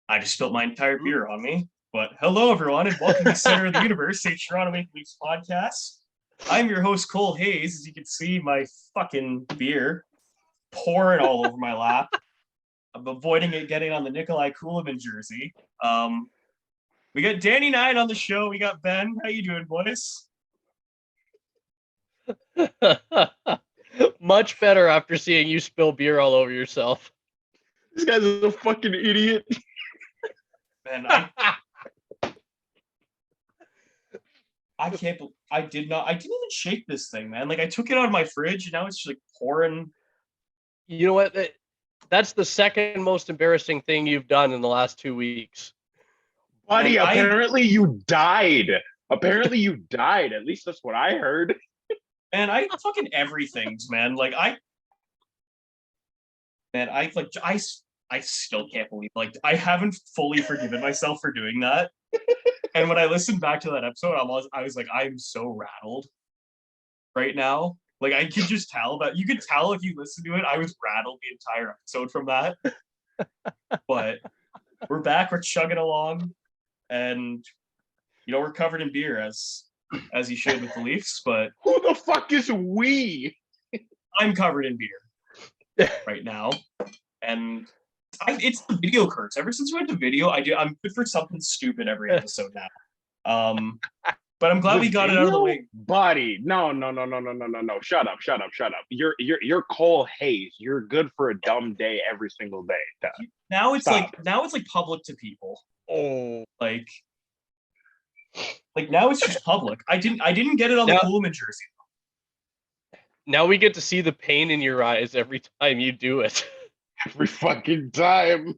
I just spilled my entire beer on me. But hello, everyone, and welcome to Center of the Universe, a Toronto Maple Leafs podcast. I'm your host, Cole Hayes. As you can see, my fucking beer pouring all over my lap. I'm avoiding it getting on the Nikolai Kulemin jersey. We got Danny9 on the show. We got Ben. How you doing, boys? Much better after seeing you spill beer all over yourself. This guy's a fucking idiot. Ben, I can't. I didn't even shake this thing, man. Like I took it out of my fridge, and now it's just like pouring. You know what? That's the second most embarrassing thing you've done in the last 2 weeks. Buddy, apparently you died. Apparently you died. At least that's what I heard. Man, I fucking everything's, man. Like I still can't believe, like, I haven't fully forgiven myself for doing that. And when I listened back to that episode, I was like, I'm so rattled right now. Like I could just tell that you could tell if you listen to it. I was rattled the entire episode from that. But we're back, we're chugging along, and we're covered in beer as you should with the Leafs, but who the fuck is we? I'm covered in beer right now. And it's the video curse. Ever since we went to video, I'm good for something stupid every episode now. But I'm glad we got it out of the way. Buddy, no. Shut up. You're Cole Hayes. You're good for a dumb day every single day. Now it's like public to people. Oh, like now it's just public. I didn't get it on the Kulemin jersey. Now we get to see the pain in your eyes every time you do it. Every fucking time.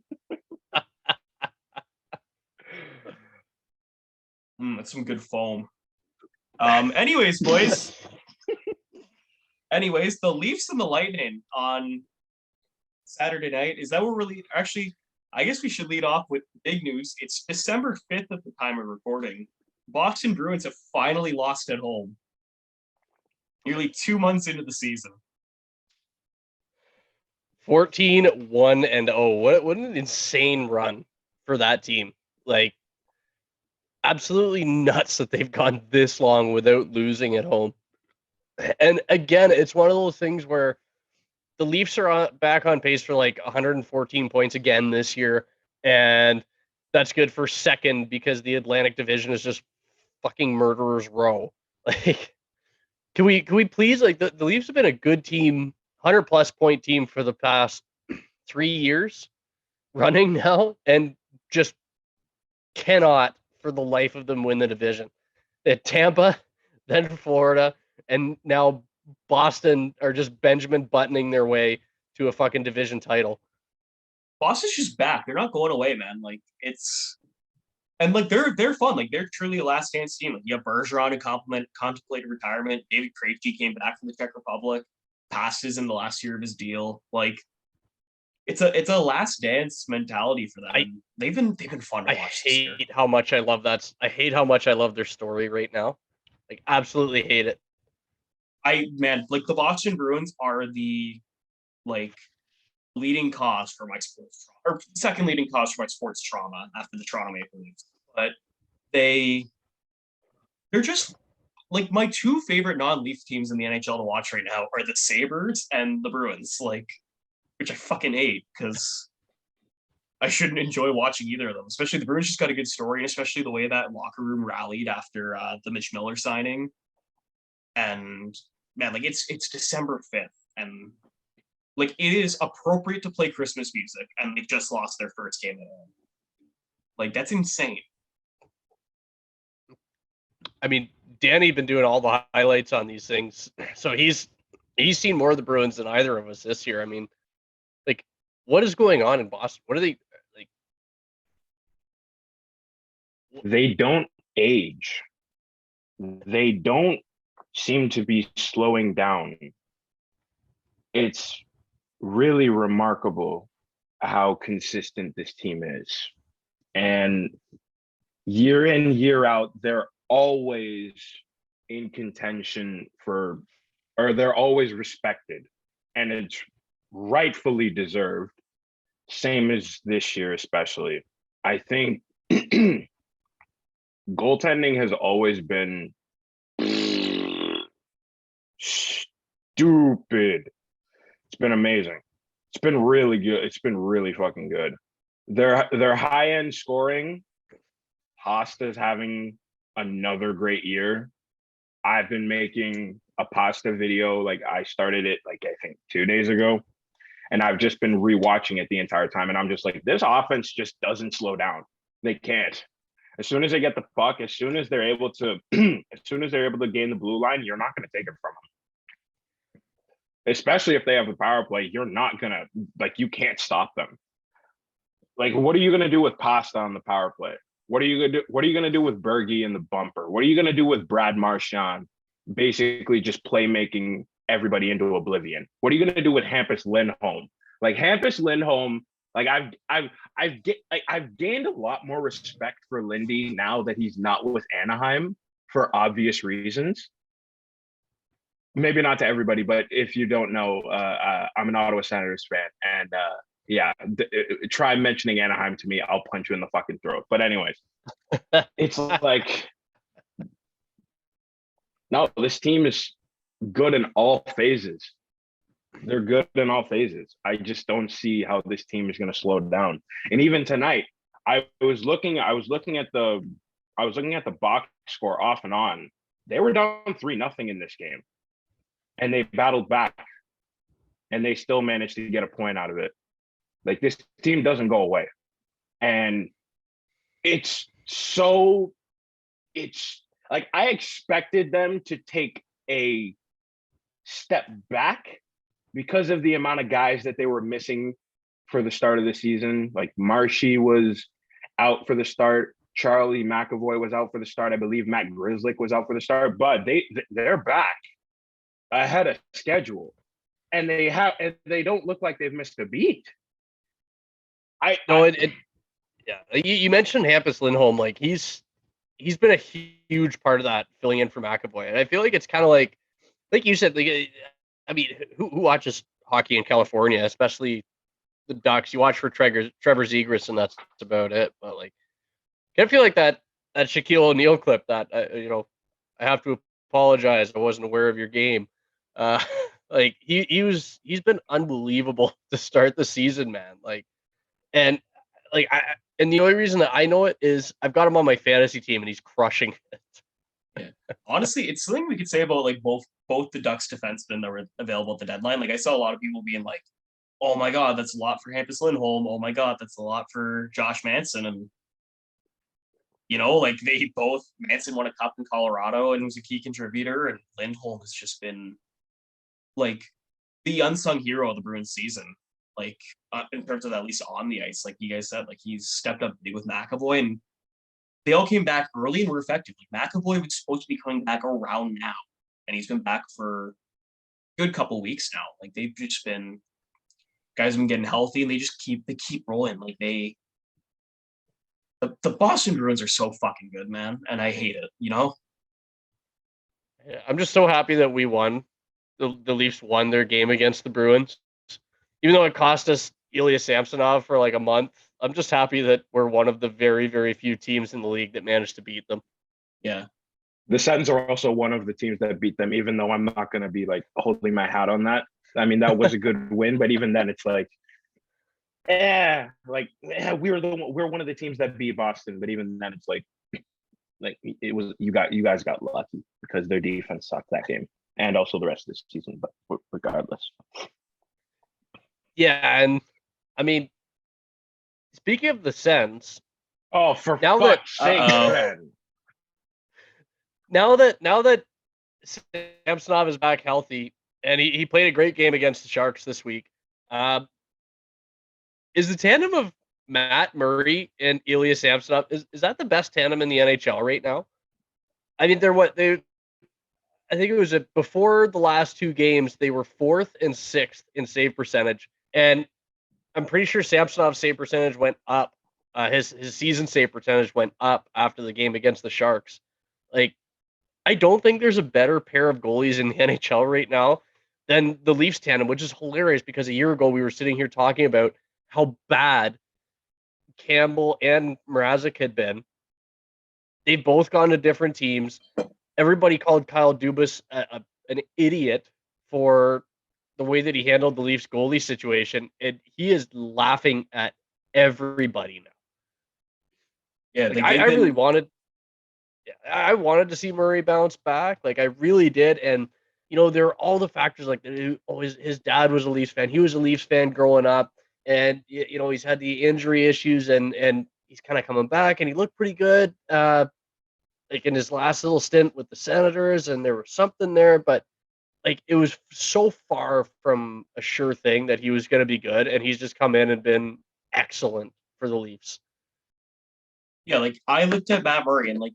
That's some good foam. Anyways, boys. The Leafs and the Lightning on Saturday night. Is that what we're actually? I guess we should lead off with big news. It's December 5th at the time of recording. Boston Bruins have finally lost at home. Nearly 2 months into the season. 14-1-0. What an insane run for that team. Like, absolutely nuts that they've gone this long without losing at home. And again, it's one of those things where the Leafs are back on pace for like 114 points again this year. And that's good for second because the Atlantic Division is just fucking murderer's row. Like, can we please, like, the Leafs have been a good team, 100-plus point team for the past 3 years running now, and just cannot for the life of them win the division. At Tampa, then Florida, and now Boston are just Benjamin buttoning their way to a fucking division title. Boston's just back. They're not going away, man. Like, it's... And, like, they're fun. Like, they're truly a last dance team. Like, you have Bergeron who contemplated retirement. David Krejci came back from the Czech Republic. Passes in the last year of his deal. Like, it's a last dance mentality for them. They've been fun to watch. I hate how much I love that. I hate how much I love their story right now. Like, absolutely hate it. Like, the Boston Bruins are the, like, leading cause for my sports trauma, or second leading cause for my sports trauma after the Toronto Maple Leafs. But they're just, like, my two favorite non-Leaf teams in the NHL to watch right now are the Sabres and the Bruins, like, which I fucking hate because I shouldn't enjoy watching either of them. Especially the Bruins just got a good story, and especially the way that locker room rallied after the Mitch Miller signing. And man, like, it's December 5th, and like, it is appropriate to play Christmas music, and they've just lost their first game at home. Like, that's insane. I mean, Danny been doing all the highlights on these things, so he's seen more of the Bruins than either of us this year. I mean, like, what is going on in Boston? What are they like? They don't age. They don't seem to be slowing down. It's really remarkable how consistent this team is. And year in, year out, they're always in contention or they're always respected. And it's rightfully deserved. Same as this year, especially. I think goaltending has always been stupid. It's been amazing. It's been really good. It's been really fucking good. Their high end scoring. Pasta's having another great year. I've been making a pasta video. Like I started it like I think 2 days ago. And I've just been rewatching it the entire time. And I'm just like, this offense just doesn't slow down. They can't. As soon as they get the puck, as soon as they're able to, as soon as they're able to gain the blue line, you're not going to take it from them. Especially if they have a power play, you're not going to, like, you can't stop them. Like, what are you going to do with Pasta on the power play? What are you going to do? What are you going to do with Bergie in the bumper? What are you going to do with Brad Marchand? Basically just playmaking everybody into oblivion. What are you going to do with Hampus Lindholm? Like Hampus Lindholm, like I've gained a lot more respect for Lindy now that he's not with Anaheim for obvious reasons. Maybe not to everybody, but if you don't know, I'm an Ottawa Senators fan, and yeah, try mentioning Anaheim to me, I'll punch you in the fucking throat. But anyways, it's like, no, this team is good in all phases. They're good in all phases. I just don't see how this team is going to slow down. And even tonight, I was looking at the box score off and on. They were down 3-0 in this game, and they battled back, and they still managed to get a point out of it. Like, this team doesn't go away, and it's like I expected them to take a step back because of the amount of guys that they were missing for the start of the season. Like Marshy was out for the start. Charlie McAvoy was out for the start. I believe Matt Grzelcyk was out for the start, but they're back ahead of schedule, and they don't look like they've missed a beat. Yeah. You mentioned Hampus Lindholm, like he's been a huge part of that, filling in for McAvoy, and I feel like it's kind of like you said, like, I mean, who watches hockey in California, especially the Ducks? You watch for Trevor Zegras, and that's about it. But like, I feel like that Shaquille O'Neal clip that I have to apologize, I wasn't aware of your game. Like he's been unbelievable to start the season, man. Like, and like and the only reason that I know it is I've got him on my fantasy team, and he's crushing it. Yeah. Honestly, it's something we could say about like both the Ducks defensemen that were available at the deadline. Like I saw a lot of people being like, "Oh my God, that's a lot for Hampus Lindholm. Oh my God, that's a lot for Josh Manson." And like they both, Manson won a cup in Colorado and was a key contributor, and Lindholm has just been like the unsung hero of the Bruins season. Like in terms of at least on the ice, like you guys said, like he's stepped up big with McAvoy, and they all came back early and were effective. Like McAvoy was supposed to be coming back around now, and he's been back for a good couple weeks now. Like they've just been, guys have been getting healthy, and they keep rolling. Like the Boston Bruins are so fucking good, man, and I hate it. Yeah, I'm just so happy that we won. The Leafs won their game against the Bruins, even though it cost us Ilya Samsonov for like a month. I'm just happy that we're one of the very, very few teams in the league that managed to beat them. Yeah. The Sens are also one of the teams that beat them, even though I'm not going to be like holding my hat on that. I mean, that was a good win, but even then it's like, we're one of the teams that beat Boston, but even then it's like it was, you guys got lucky because their defense sucked that game and also the rest of this season, but regardless. Yeah, and I mean, speaking of the Sens, for fuck's sake, man. Now that Samsonov is back healthy, and he played a great game against the Sharks this week, is the tandem of Matt Murray and Ilya Samsonov, is that the best tandem in the NHL right now? I mean, I think it was before the last two games, they were 4th and 6th in save percentage. And I'm pretty sure Samsonov's save percentage went up. His season save percentage went up after the game against the Sharks. Like, I don't think there's a better pair of goalies in the NHL right now than the Leafs tandem, which is hilarious because a year ago we were sitting here talking about how bad Campbell and Mrazek had been. They've both gone to different teams. Everybody called Kyle Dubas an idiot for the way that he handled the Leafs goalie situation, and he is laughing at everybody now. Yeah, Like, I really wanted to see Murray bounce back. Like, I really did. And, there are all the factors like, his dad was a Leafs fan. He was a Leafs fan growing up. And, he's had the injury issues and he's kind of coming back and he looked pretty good. Like in his last little stint with the Senators, and there was something there, but like it was so far from a sure thing that he was going to be good. And he's just come in and been excellent for the Leafs. Yeah, like I looked at Matt Murray and like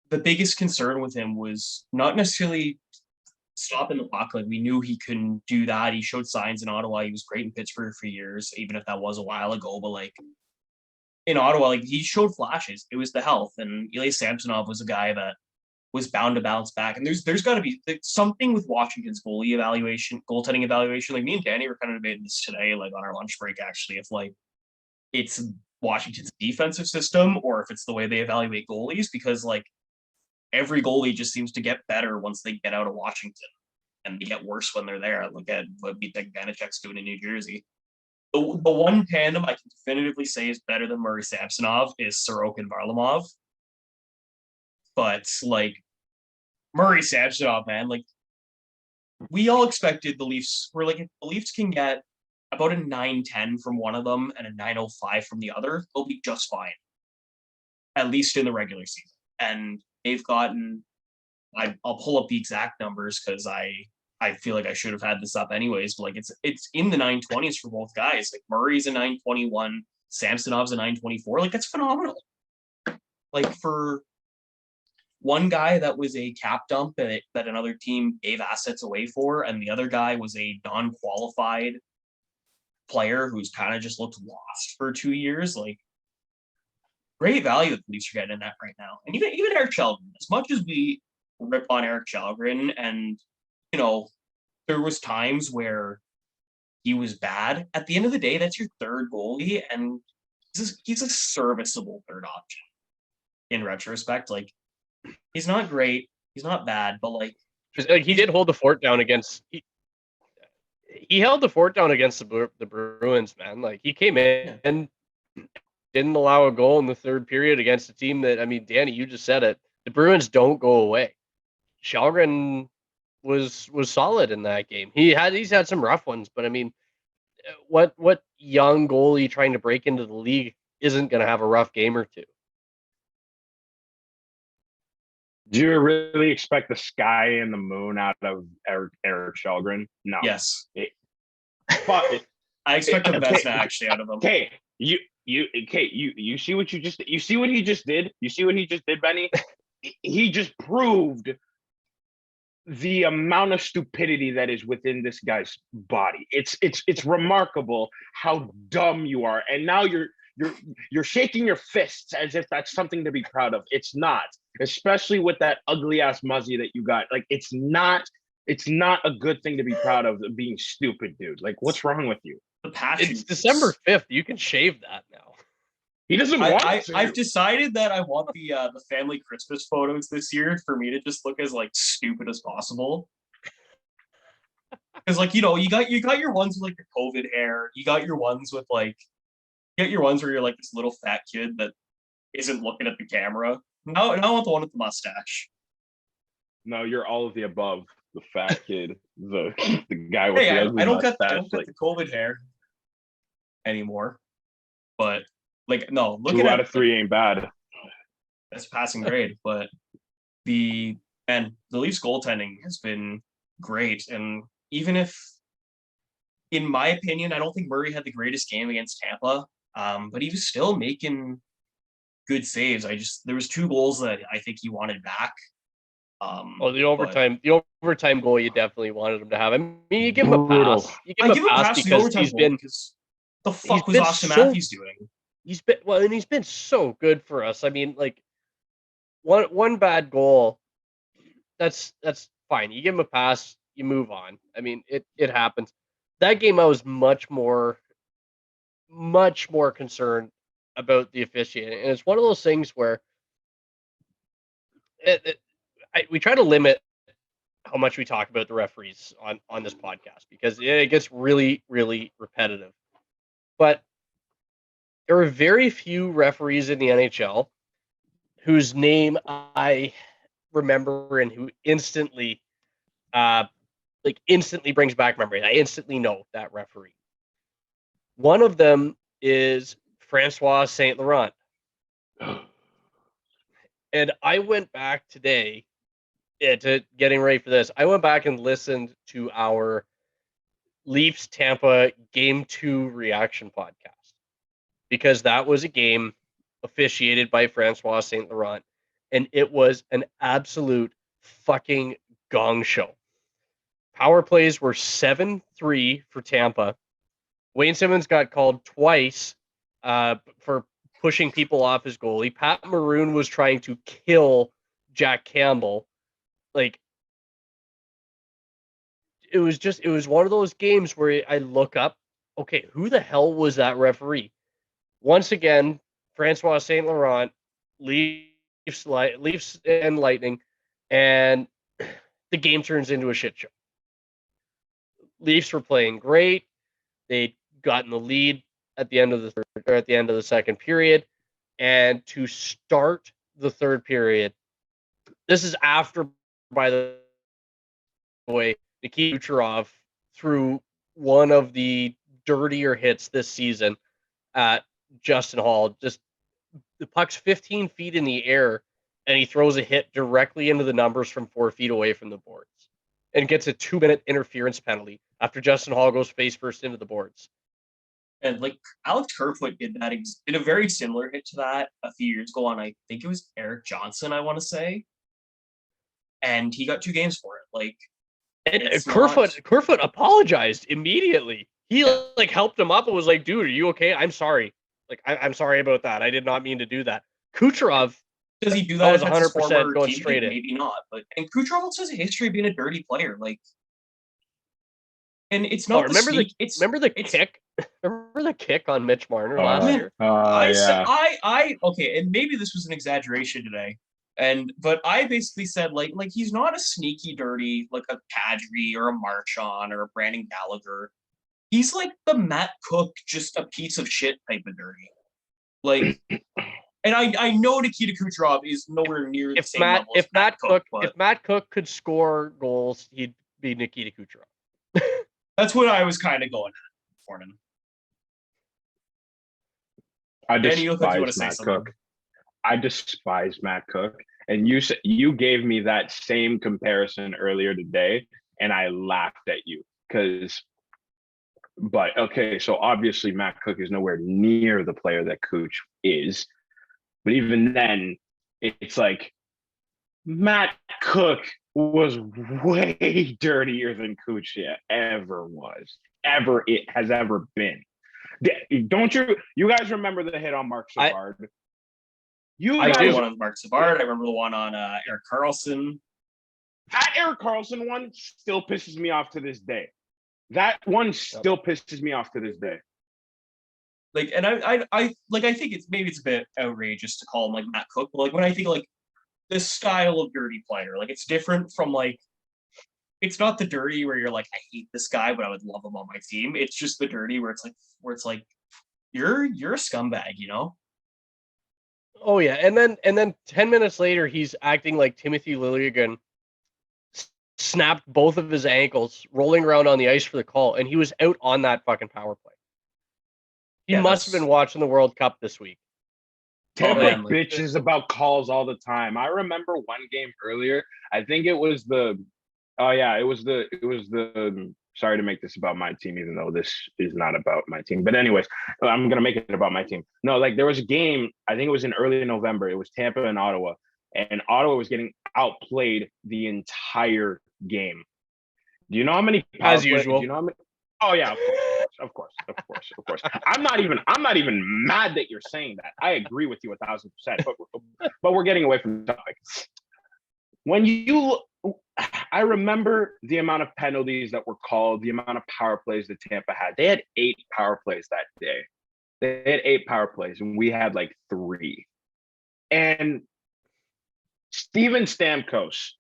the biggest concern with him was not necessarily stopping the puck. Like we knew he couldn't do that. He showed signs in Ottawa. He was great in Pittsburgh for years, even if that was a while ago. But like in Ottawa, like he showed flashes. It was the health, and Ilya Samsonov was a guy that was bound to bounce back. And there's got to be something with Washington's goaltending evaluation. Like me and Danny were kind of debating this today, like on our lunch break, actually, if like it's Washington's defensive system or if it's the way they evaluate goalies, because like every goalie just seems to get better once they get out of Washington, and they get worse when they're there. Look at what Vanecek's doing in New Jersey. The one tandem I can definitively say is better than Murray Samsonov is Sorokin Varlamov. But like Murray Samsonov, man, like we all expected the Leafs were like, if the Leafs can get about a 910 from one of them and a 905 from the other, they'll be just fine. At least in the regular season. And they've gotten, I'll pull up the exact numbers because I feel like I should have had this up anyways, but like it's in the 920s for both guys. Like Murray's a 921, Samsonov's a 924. Like that's phenomenal. Like for one guy that was a cap dump that another team gave assets away for, and the other guy was a non-qualified player who's kind of just looked lost for 2 years. Like great value that the Leafs are getting in that right now. And even Eric Chalgren, as much as we rip on Eric Chalgren, and there was times where he was bad. At the end of the day, that's your third goalie, and he's a serviceable third option. In retrospect, like he's not great, he's not bad, but like he did hold the fort down against. He held the fort down against the Bruins, man. Like he came in and didn't allow a goal in the third period against a team that, I mean, Danny, you just said it. The Bruins don't go away. Chalgren was solid in that game. He's had some rough ones, but I mean, what young goalie trying to break into the league isn't going to have a rough game or two? Do you really expect the sky and the moon out of Eric Chalgren? No. Yes. I expect the best actually out of him. Okay, you see what he just did? You see what he just did, Benny? He just proved the amount of stupidity that is within this guy's body. It's remarkable how dumb you are, and now you're shaking your fists as if that's something to be proud of. It's not, especially with that ugly ass muzzy that you got. Like it's not a good thing to be proud of being stupid, dude. Like what's wrong with you? The passion. It's December 5th. You can shave that now. He doesn't want to. I've decided that I want the family Christmas photos this year for me to just look as like stupid as possible. Because like you got your ones with like the COVID hair. You got your ones with like where you're like this little fat kid that isn't looking at the camera. Now I want the one with the mustache. No, you're all of the above. The fat kid, the guy with the ugly I don't mustache. get the COVID hair anymore. But like no, look 2 out of 3 ain't bad. That's passing grade, but the Leafs goaltending has been great, and even if, in my opinion, I don't think Murray had the greatest game against Tampa, but he was still making good saves. There was 2 goals that I think he wanted back. The overtime goal you definitely wanted him to have. I mean, you give him a pass. You give him a pass because he's been. The fuck was Austin Matthews doing? He's been so good for us. I mean, like one bad goal, that's fine. You give him a pass, you move on. I mean, it happens. That game I was much more concerned about the officiating, and it's one of those things where we try to limit how much we talk about the referees on this podcast because it gets really, really repetitive. But there are very few referees in the NHL whose name I remember and who instantly brings back memory. I instantly know that referee. One of them is Francois Saint Laurent. And I went back today to getting ready for this. I went back and listened to our Leafs Tampa Game 2 reaction podcast because that was a game officiated by Francois Saint Laurent, and it was an absolute fucking gong show. Power plays were 7-3 for Tampa. Wayne Simmons got called twice for pushing people off his goalie. Pat Maroon was trying to kill Jack Campbell. Like, it was one of those games where I look up, okay, who the hell was that referee? Once again, Francois Saint Laurent, Leafs and Lightning, and the game turns into a shit show. Leafs were playing great. They'd gotten the lead at the end of the third, or at the end of the second period, and to start the third period, this is after, by the way, Nikita Kucherov threw one of the dirtier hits this season at Justin Hall. Just the puck's 15 feet in the air, and he throws a hit directly into the numbers from 4 feet away from the boards and gets a 2-minute interference penalty after Justin Hall goes face first into the boards. And like Alex Kerfoot did a very similar hit to that a few years ago on, I think it was Eric Johnson, I want to say. And he got 2 games for it. Like, and Kerfoot apologized immediately. He like helped him up and was like, "Dude, are you okay? I'm sorry. Like, I'm sorry about that. I did not mean to do that." Kucherov, does he do that? Was 100% going straight in. Maybe not, but and Kucherov also has a history of being a dirty player. Like, and it's not. Remember the kick? Remember the kick on Mitch Marner last year? Okay, and maybe this was an exaggeration today. But I basically said like he's not a sneaky dirty like a Kadri or a Marchand or a Brandon Gallagher. He's like the Matt Cook, just a piece of shit type of dirty. Like, and I know Nikita Kucherov is nowhere near the same level as Matt Cook. If Matt Cook could score goals, he'd be Nikita Kucherov. That's what I was kind of going at for him. I despise Matt Cook. I despise Matt Cook. And you gave me that same comparison earlier today, and I laughed at you but okay, so obviously Matt Cook is nowhere near the player that Cooch is. But even then, it's like Matt Cook was way dirtier than Cooch ever has ever been. Don't you guys remember the hit on Mark Savard? I do. One on Mark Savard. I remember the one on Erik Karlsson. That Erik Karlsson one still pisses me off to this day. Like, and I think it's a bit outrageous to call him like Matt Cook, but like when I think like this style of dirty player, like it's different from like, it's not the dirty where you're like, I hate this guy, but I would love him on my team. It's just the dirty where it's like you're a scumbag, you know? Oh yeah, and then 10 minutes later, he's acting like Timothy Liljegren snapped both of his ankles, rolling around on the ice for the call, and he was out on that fucking power play. He must have been watching the World Cup this week. Tampa bitches about calls all the time. I remember one game earlier. I think it was the. Sorry to make this about my team, even though this is not about my team. But anyways, I'm gonna make it about my team. No, like there was a game. I think it was in early November. It was Tampa and Ottawa, and Ottawa was getting outplayed the entire game. Do you know how many? As usual. Do you know how many? Oh yeah, of course. I'm not even mad that you're saying that. I agree with you 1,000%. But we're getting away from the topic. I remember the amount of penalties that were called, the amount of power plays that Tampa had. They had 8 power plays that day. They had 8 power plays, and we had like 3. And Steven Stamkos,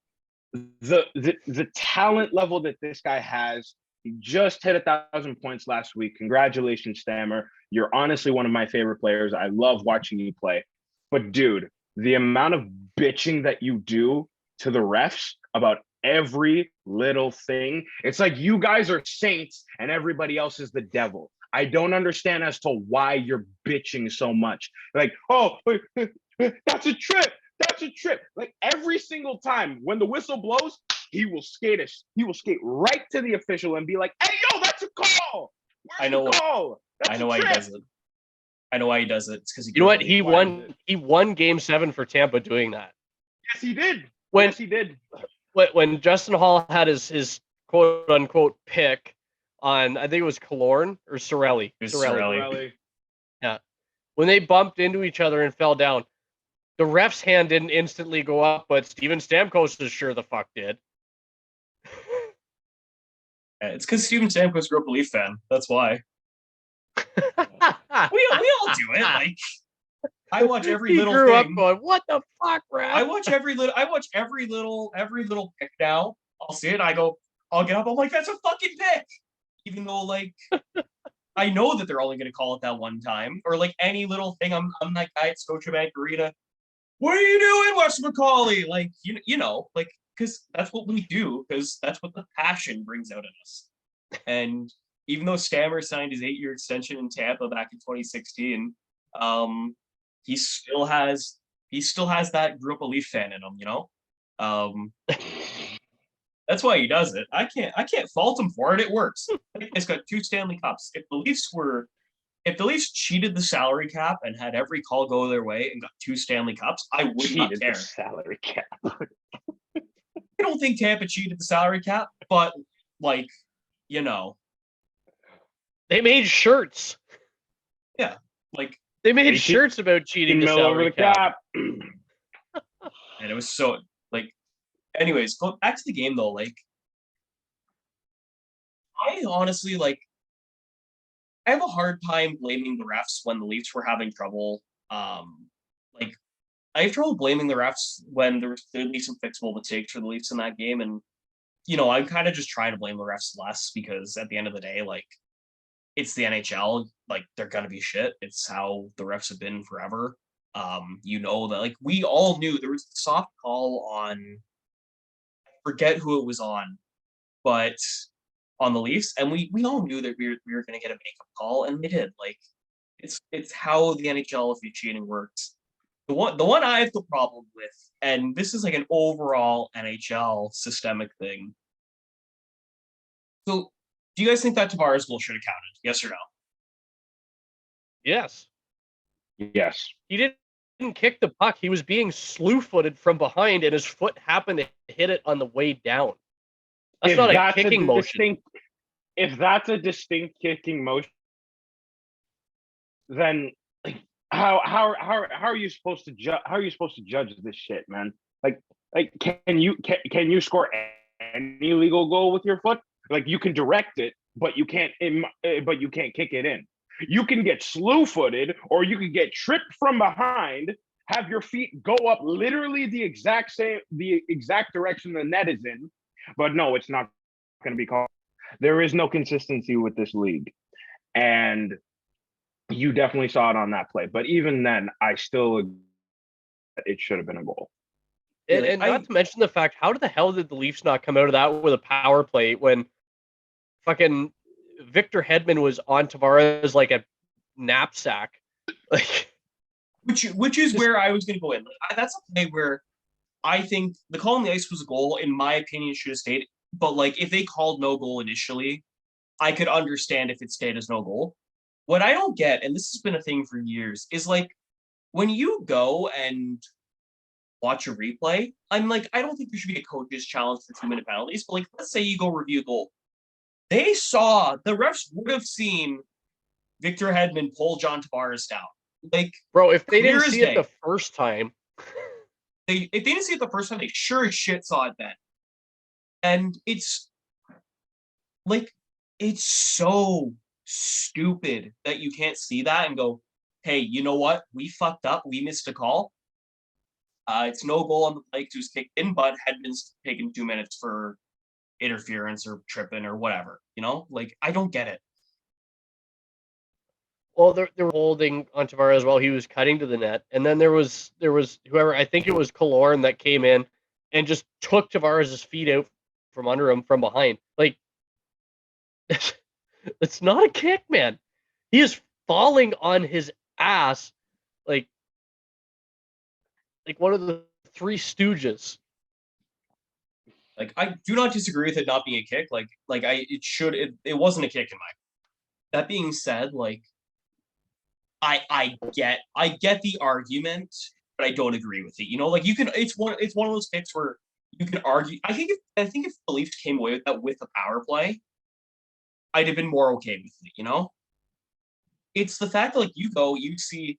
the talent level that this guy has, he just hit 1,000 points last week. Congratulations, Stammer. You're honestly one of my favorite players. I love watching you play. But dude, the amount of bitching that you do to the refs about every little thing, it's like you guys are saints and everybody else is the devil. I don't understand as to why you're bitching so much. Like, oh, that's a trip. That's a trip. Like every single time when the whistle blows, he will skate right to the official and be like, "Hey, yo, that's a call. Where's the call? That's I know why he does it. I know why he does it. It's because you know what? He won Game 7 for Tampa doing that. Yes, he did. Yes, he did. When Justin Hall had his quote unquote pick on, I think it was Killorn or Cirelli. Cirelli. Yeah. When they bumped into each other and fell down, the ref's hand didn't instantly go up, but Steven Stamkos is sure the fuck did. It's because Steven Stamkos grew up a Leaf fan. That's why. we all do it. Like I watch every little grew thing. Up going, what the fuck, ref? I watch every little pick now. I'll see it. I'll get up. I'm like, that's a fucking pick. Even though like I know that they're only going to call it that one time, or like any little thing. I'm that guy at Scotiabank Arena. What are you doing, Wes McCauley? Like you know, like because that's what we do. Because that's what the passion brings out in us. And even though Stammer signed his 8-year extension in Tampa back in 2016, he still has that grew up a Leaf fan in him. You know, that's why he does it. I can't fault him for it. It works. He's got 2 Stanley Cups. If the Leafs cheated the salary cap and had every call go their way and got 2 Stanley Cups, I would not care. The salary cap. I don't think Tampa cheated the salary cap, but like, you know, they made shirts. Yeah, like they made shirts about cheating the salary cap. And it was so like. Anyways, going back to the game though, like I honestly like. I have a hard time blaming the refs when the Leafs were having trouble. Like I have trouble blaming the refs when there was clearly some fixable mistakes for the Leafs in that game, and you know I'm kind of just trying to blame the refs less because at the end of the day, like it's the NHL, like they're gonna be shit. It's how the refs have been forever. You know that like we all knew there was a soft call on. I forget who it was on, but. On the Leafs, and we all knew that we were going to get a makeup call, and they did. Like, it's how the NHL officiating works. The one I have the problem with, and this is like an overall NHL systemic thing. So, do you guys think that Tavares goal should have counted? Yes or no? Yes. Yes. He didn't kick the puck. He was being slew-footed from behind, and his foot happened to hit it on the way down. That's not a kicking motion. If that's a distinct kicking motion, then how are you supposed to judge this shit, man? Like can you score any legal goal with your foot? Like you can direct it, but you can't kick it in. You can get slew-footed, or you can get tripped from behind, have your feet go up literally the exact direction the net is in. But no, it's not going to be called. There is no consistency with this league. And you definitely saw it on that play. But even then, I still agree that it should have been a goal. And not to mention the fact, how the hell did the Leafs not come out of that with a power play when fucking Victor Hedman was on Tavares like a knapsack? Like, which is where I was going to go in. Like, that's a play where I think the call on the ice was a goal. In my opinion, it should have stayed. But like, if they called no goal initially, I could understand if it stayed as no goal. What I don't get, and this has been a thing for years, is like when you go and watch a replay, I'm like, I don't think there should be a coach's challenge for 2-minute penalties. But like, let's say you go review a goal. The refs would have seen Victor Hedman pull John Tavares down. Like, bro, if they didn't see it the first time. If they didn't see it the first time, they sure as shit saw it then. And it's like, it's so stupid that you can't see that and go, hey, you know what? We fucked up. We missed a call. It's no goal on the play because it was kicked in, but had been taken 2 minutes for interference or tripping or whatever. You know, like I don't get it. Well, they were holding on Tavares while he was cutting to the net, and then there was whoever, I think it was Killorn, that came in and just took Tavares' feet out from under him from behind. Like, it's not a kick, man. He is falling on his ass like one of the Three Stooges. Like, I do not disagree with it not being a kick. It wasn't a kick in my. That being said, like, I get the argument, but I don't agree with it. You know, like it's one of those kicks where you can argue. I think if the Leafs came away with that with a power play, I'd have been more okay with it. You know, it's the fact that like you see,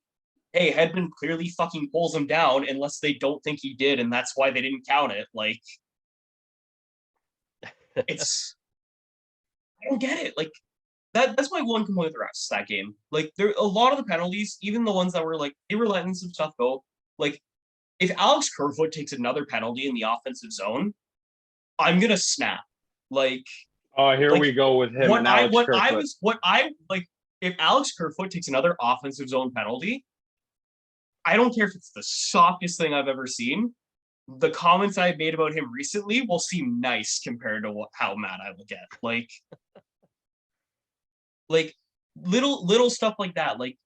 hey, Hedman clearly fucking pulls him down unless they don't think he did, and that's why they didn't count it. Like, it's I don't get it. Like. That's my one complaint with the refs that game. Like, there a lot of the penalties, even the ones that were like they were letting some stuff go. Like, if Alex Kerfoot takes another penalty in the offensive zone, I'm gonna snap. Like, oh, here we go with him. If Alex Kerfoot takes another offensive zone penalty, I don't care if it's the softest thing I've ever seen. The comments I made about him recently will seem nice compared to how mad I will get. Like little stuff like that. Like,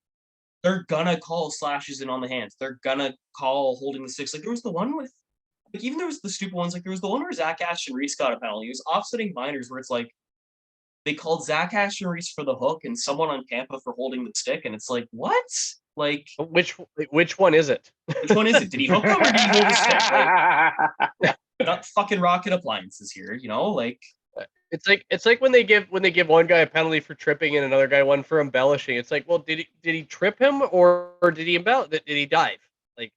they're gonna call slashes in on the hands. They're gonna call holding the sticks. Like, there was the one with, like, even there was the stupid ones. Like, there was the one where Zach Aston-Reese got a penalty. He was offsetting minors where it's like they called Zach Aston-Reese for the hook and someone on Tampa for holding the stick, and it's like, what? Like, which one is it? Which one is it? Did he hook him or did he hold the stick? Like, not fucking Rocket Appliances here, you know? Like, it's like when they give one guy a penalty for tripping and another guy one for embellishing. It's like, well, did he trip him or did he embellish? Did he dive? Like,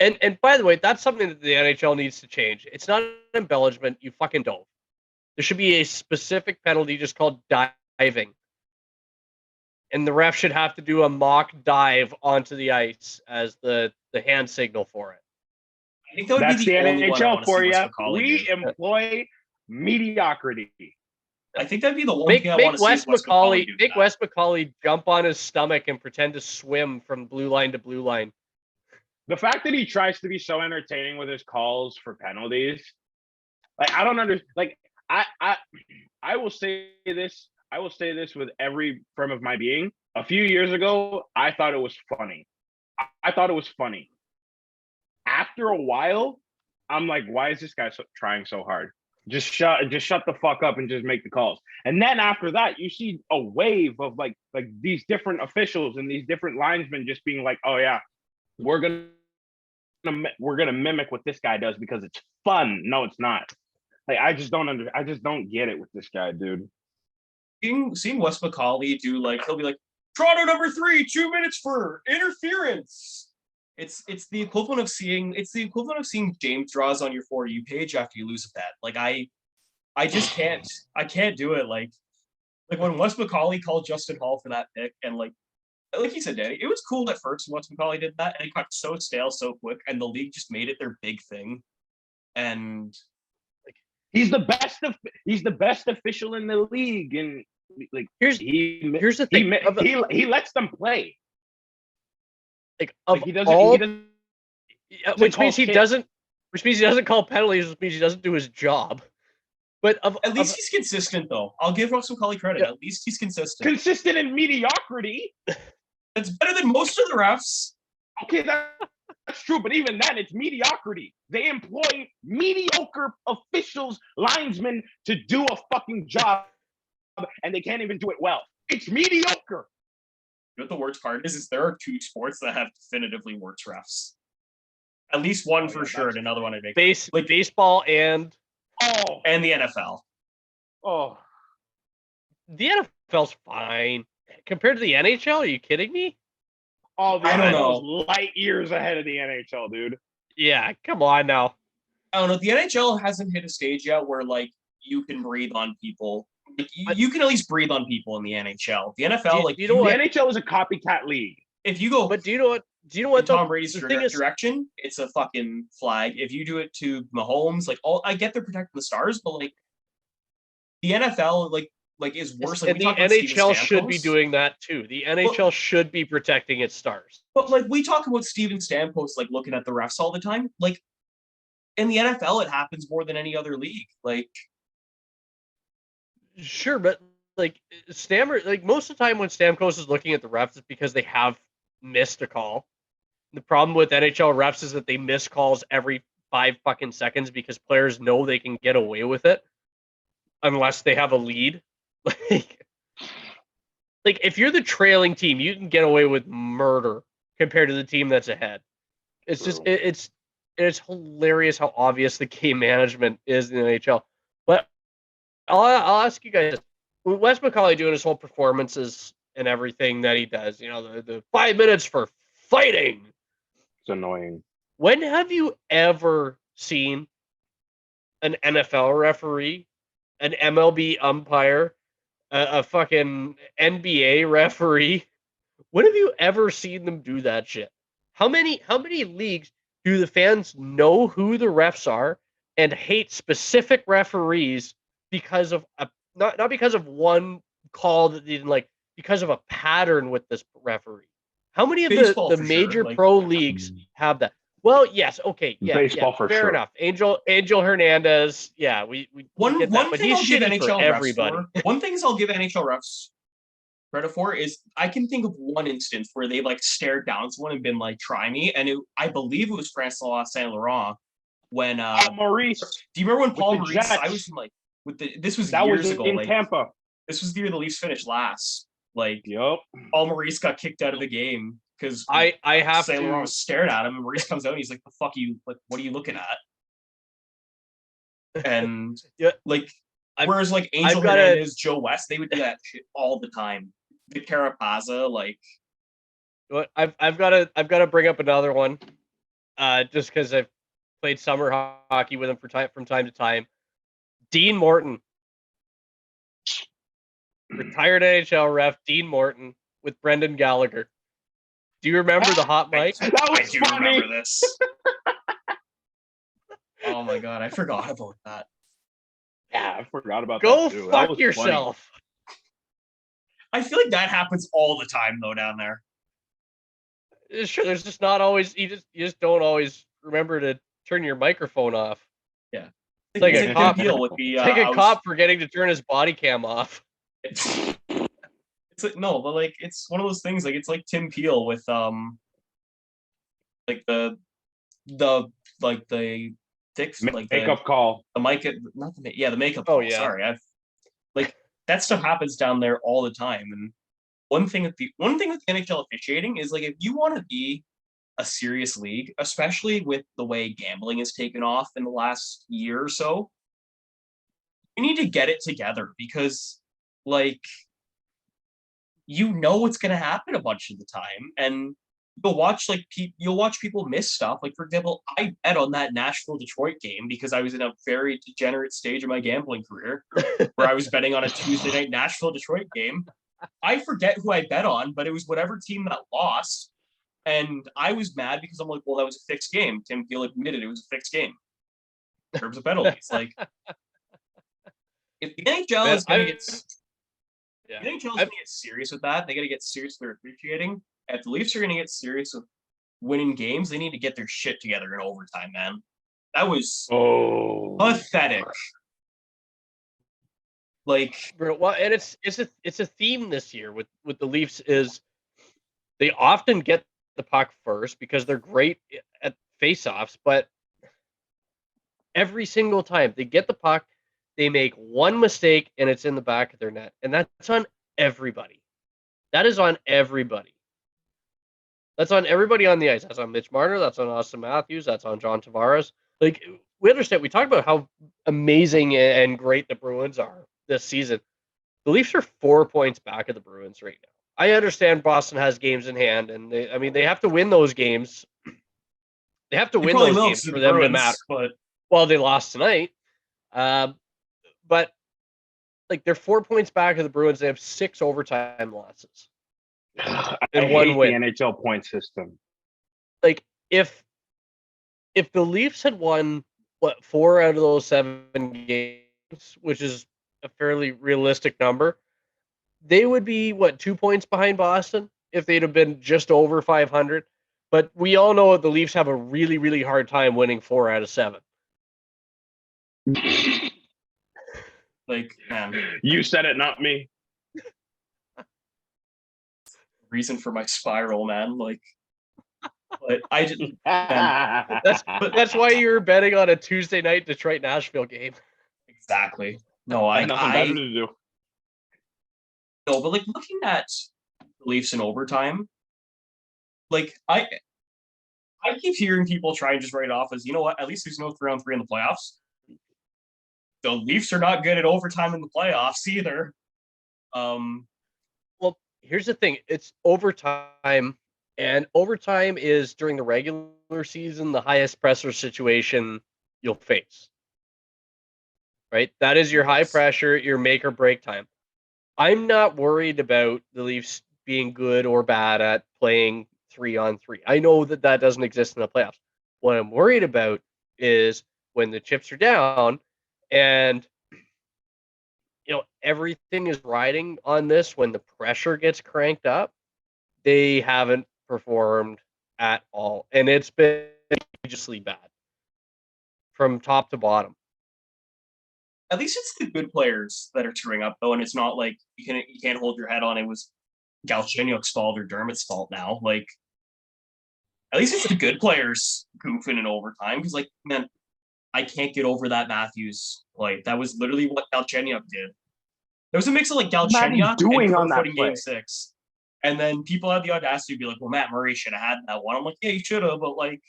and by the way, that's something that the NHL needs to change. It's not an embellishment. You fucking don't. There should be a specific penalty just called diving, and the ref should have to do a mock dive onto the ice as the hand signal for it. I think that would That's be the only NHL for you. We do. employ mediocrity. I think that'd be the one thing I want to see. Make Wes McCauley jump on his stomach and pretend to swim from blue line to blue line. The fact that he tries to be so entertaining with his calls for penalties, like, I don't understand. Like, I will say this. I will say this with every firm of my being. A few years ago, I thought it was funny. I thought it was funny. After a while, I'm like, why is this guy trying so hard? Just shut the fuck up and just make the calls. And then after that, you see a wave of like these different officials and these different linesmen just being like, oh yeah, we're gonna mimic what this guy does because it's fun. No, it's not. Like, I just don't get it with this guy, dude. Seeing Wes McCauley do, like, he'll be like, Toronto number 3, 2 minutes for interference. It's the equivalent of seeing James draws on your For You page after you lose a bet. Like, I just can't do it. Like when Wes McCauley called Justin Hall for that pick, and like you said, Danny, it was cool at first when Wes McCauley did that, and it got so stale so quick, and the league just made it their big thing. And like, he's the best official in the league, and like here's the thing. He lets them play. Like, which means he doesn't call penalties, which means he doesn't do his job. But at least he's consistent, though. I'll give Wes McCauley credit. Yeah. At least he's consistent. Consistent in mediocrity. That's better than most of the refs. Okay, that's true, but even then, it's mediocrity. They employ mediocre officials, linesmen, to do a fucking job, and they can't even do it well. It's mediocre. You know what the worst part is there are 2 sports that have definitively worse refs. At least one for sure, and another one I make. Baseball and the NFL. Oh, the NFL's fine compared to the NHL. Are you kidding me? Oh, the NFL's light years ahead of the NHL, dude. Yeah, come on now. I don't know. The NHL hasn't hit a stage yet where like you can breathe on people. You can at least breathe on people in the NHL. The NFL, do you know The what? NHL is a copycat league. if you go But do you know what? Do you know what? in Tom Brady's the thing is, direction, it's a fucking flag. If you do it to Mahomes, like I get they're protecting the stars, but like the NFL, like is worse. Like and we the talk about Steven NHL should be Stamkos. doing that too. The NHL should be protecting its stars. But like we talk about Steven Stamkos, like looking at the refs all the time. Like in the NFL, it happens more than any other league. Like Sure, but like most of the time when Stamkos is looking at the refs, it's because they have missed a call. The problem with NHL refs is that they miss calls every 5 fucking seconds because players know they can get away with it unless they have a lead. Like if you're the trailing team, you can get away with murder compared to the team that's ahead. It's just it's hilarious how obvious the game management is in the NHL. But I'll ask you guys, with Wes McCauley doing his whole performances and everything that he does, the 5 minutes for fighting. It's annoying. When have you ever seen an NFL referee, an MLB umpire, a fucking NBA referee? When have you ever seen them do that shit? How many leagues do the fans know who the refs are and hate specific referees because of not because of one call that they didn't like, because of a pattern with this referee? How many of the major pro leagues have that? Well, yes, okay, yeah, Baseball for fair sure. enough. Angel Hernandez, yeah, we one get that, but thing he's I'll give shitty for NHL everybody. refs for. One thing I'll give NHL refs credit for is I can think of one instance where they like stared down someone and been like, "Try me," and I believe it was Francois Saint Laurent when Maurice. Do you remember when Paul Maurice? Jets. I was like this was that years was ago. in like Tampa. This was the year the Leafs finished last. Like Yep. Paul Maurice got kicked out of the game because I have Saint Laurent to was staring at him, and Maurice comes out and he's like, "The fuck you? Like, what are you looking at?" And Yeah. like, whereas like Angel Hernandez, Joe West, they would do that shit all the time. Vic Carapaza, like, I've got to bring up another one, just because I've played summer hockey with him from time to time. Dean Morton, retired NHL ref, Dean Morton with Brendan Gallagher. Do you remember the hot mic? That was I do funny. remember this. Oh my god, I forgot about that. Yeah, I forgot about Go that too. fuck yourself. I feel like that happens all the time though down there. Sure, there's just not always you just don't always remember to turn your microphone off. Yeah, it's like a cop. With the, it's like a cop forgetting to turn his body cam off. It's like, no, but like it's one of those things. Like it's like Tim Peel with like the fix like makeup call. The mic, not the the makeup. Oh call, yeah, sorry. I've like that stuff happens down there all the time. And one thing with the NHL officiating is like if you want to be a serious league, especially with the way gambling has taken off in the last year or so, you need to get it together because like you know what's going to happen a bunch of the time, and you'll watch people miss stuff. Like for example, I bet on that Nashville Detroit game because I was in a very degenerate stage of my gambling career where I was betting on a Tuesday night Nashville Detroit game. I forget who I bet on, but it was whatever team that lost, and I was mad because I'm like, well, that was a fixed game. Tim Peel admitted it was a fixed game in terms of penalties. Like if the NHL is going to get the NHL is going to get serious with that, they got to get serious with their officiating. If the Leafs are going to get serious with winning games, they need to get their shit together in overtime, man. That was pathetic. Like, well, and it's a theme this year with the Leafs is they often get the puck first because they're great at faceoffs, but every single time they get the puck, they make one mistake and it's in the back of their net, and that's on everybody. That is on everybody. That's on everybody on the ice. That's on Mitch Marner. That's on Austin Matthews. That's on John Tavares. Like, we understand. We talk about how amazing and great the Bruins are this season. The Leafs are 4 points back of the Bruins right now. I understand Boston has games in hand, and they have to win those games. They have to win those games for them to matter. But well, they lost tonight. But like they're 4 points back of the Bruins. They have 6 overtime losses. I And hate one the win. NHL point system. Like if the Leafs had won 4 out of those 7 games, which is a fairly realistic number, they would be 2 points behind Boston if they'd have been just over 500. But we all know the Leafs have a really, really hard time winning 4 out of 7. Like, man, You said it, not me. reason for my spiral, man. Like, but I just That's why you're betting on a Tuesday night Detroit Nashville game. exactly. No, I had nothing better to do. no, but like looking at the Leafs in overtime, like I keep hearing people try and just write it off as, you know what, at least there's no 3-on-3 in the playoffs. The Leafs are not good at overtime in the playoffs either. Well, here's the thing. It's overtime, and overtime is during the regular season the highest pressure situation you'll face. Right? That is your high pressure, your make or break time. I'm not worried about the Leafs being good or bad at playing 3-on-3. I know that doesn't exist in the playoffs. What I'm worried about is when the chips are down and everything is riding on this. When the pressure gets cranked up, they haven't performed at all, and it's been egregiously bad from top to bottom. At least it's the good players that are tearing up though, and it's not like you can't hold your head on it was Galchenyuk's fault or Dermott's fault now. Like, at least it's the good players goofing in overtime, because like, man, I can't get over that Matthews play. That was literally what Galchenyuk did. There was a mix of like Galchenyuk and Kerfoot in Game 6. And then people had the audacity to be like, well, Matt Murray should have had that one. I'm like, yeah, he should have, but like,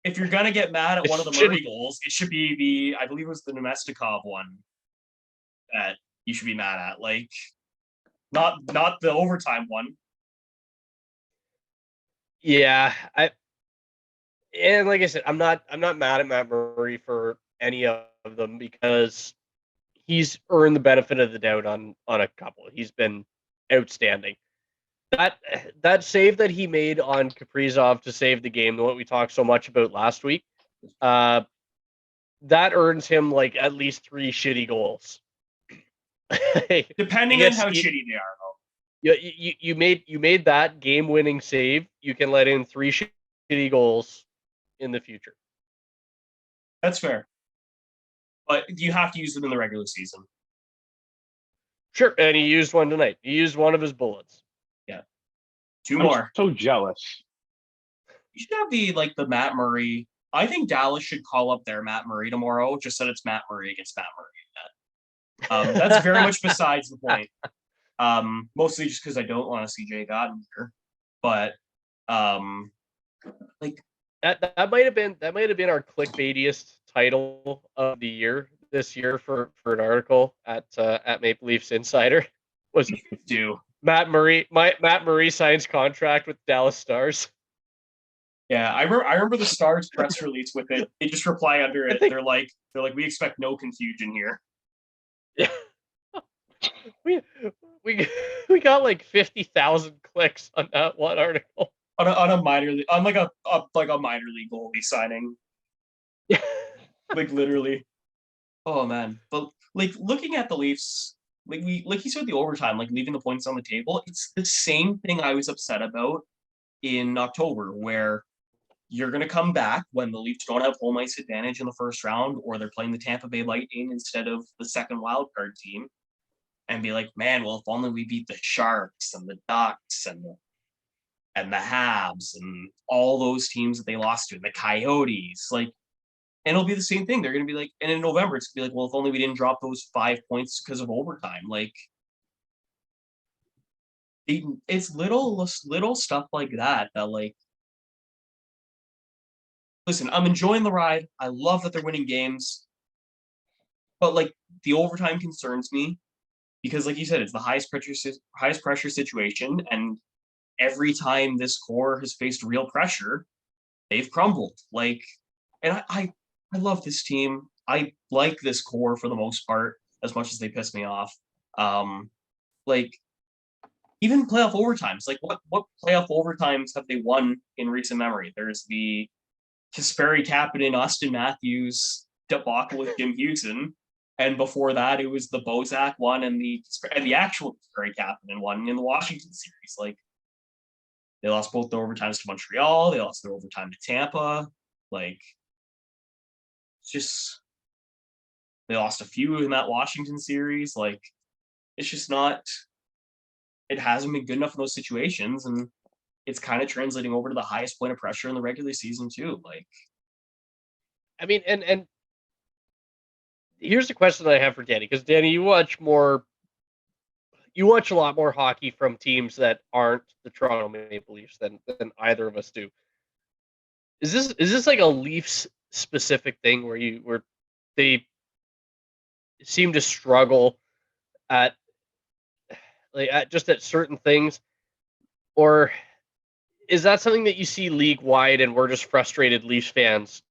if you're gonna get mad at one of the Murray goals, it should be I believe it was the Nemestikov one that you should be mad at. Like, not the overtime one. Yeah, and like I said, I'm not mad at Matt Murray for any of them because he's earned the benefit of the doubt on a couple. He's been outstanding. That save that he made on Kaprizov to save the game, what we talked so much about last week, that earns him like at least 3 shitty goals. Depending on how shitty they are, though. You made that game-winning save. You can let in 3 shitty goals in the future. That's fair. But you have to use them in the regular season. Sure, and he used one tonight. He used one of his bullets. Yeah. 2 more. So jealous. You should have the Matt Murray. I think Dallas should call up their Matt Murray tomorrow, just so it's Matt Murray against Matt Murray. That's very much besides the point. Mostly just because I don't want to see Jay Godden here. But like that might have been our clickbaitiest title of the year this year for an article at Maple Leafs Insider was Matt Murray signs contract with Dallas Stars. Yeah, I remember the Stars press release with it. They just reply under it. They're like, we expect no confusion here. Yeah. We got like 50,000 clicks on that one article. On a minor league, on like a minor league goalie signing. Yeah. Like literally. Oh man. But like looking at the Leafs, like you said, the overtime, like leaving the points on the table, it's the same thing I was upset about in October, where you're gonna come back when the Leafs don't have home ice advantage in the first round, or they're playing the Tampa Bay Lightning instead of the second wildcard team, and be like, man, well, if only we beat the Sharks and the Ducks and the Habs and all those teams that they lost to, and the Coyotes, like, and it'll be the same thing. They're going to be like, and in November, it's going to be like, well, if only we didn't drop those 5 points because of overtime. Like, it's little stuff like that like, listen, I'm enjoying the ride. I love that they're winning games. But, like, the overtime concerns me because, like you said, it's the highest pressure situation, and every time this core has faced real pressure, they've crumbled. Like, and I love this team. I like this core for the most part. as much as they piss me off. Like even playoff overtimes. Like what playoff overtimes have they won in recent memory? There's the Kasperi Kapanen, Austin Matthews debacle with Jim Houston, and before that it was the Bozak one and the actual Kasperi Kapanen one in the Washington series. Like they lost both the overtimes to Montreal. They lost their overtime to Tampa. Like it's just they lost a few in that Washington series. Like it's just not. It hasn't been good enough in those situations, and it's kind of translating over to the highest point of pressure in the regular season too. Like, I mean, and here's the question that I have for Danny, because Danny, you watch a lot more hockey from teams that aren't the Toronto Maple Leafs than either of us do. Is this like a Leafs specific thing where they seem to struggle at certain things, or is that something that you see league wide and we're just frustrated Leafs fans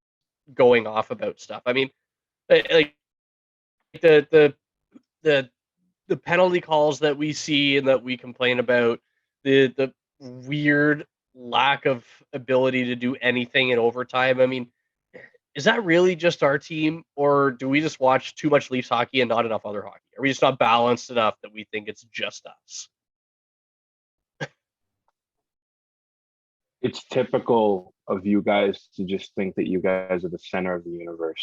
going off about stuff? I mean, like the penalty calls that we see and that we complain about, the weird lack of ability to do anything in overtime. I mean, is that really just our team, or do we just watch too much Leafs hockey and not enough other hockey? Are we just not balanced enough that we think it's just us? It's typical of you guys to just think that you guys are the center of the universe.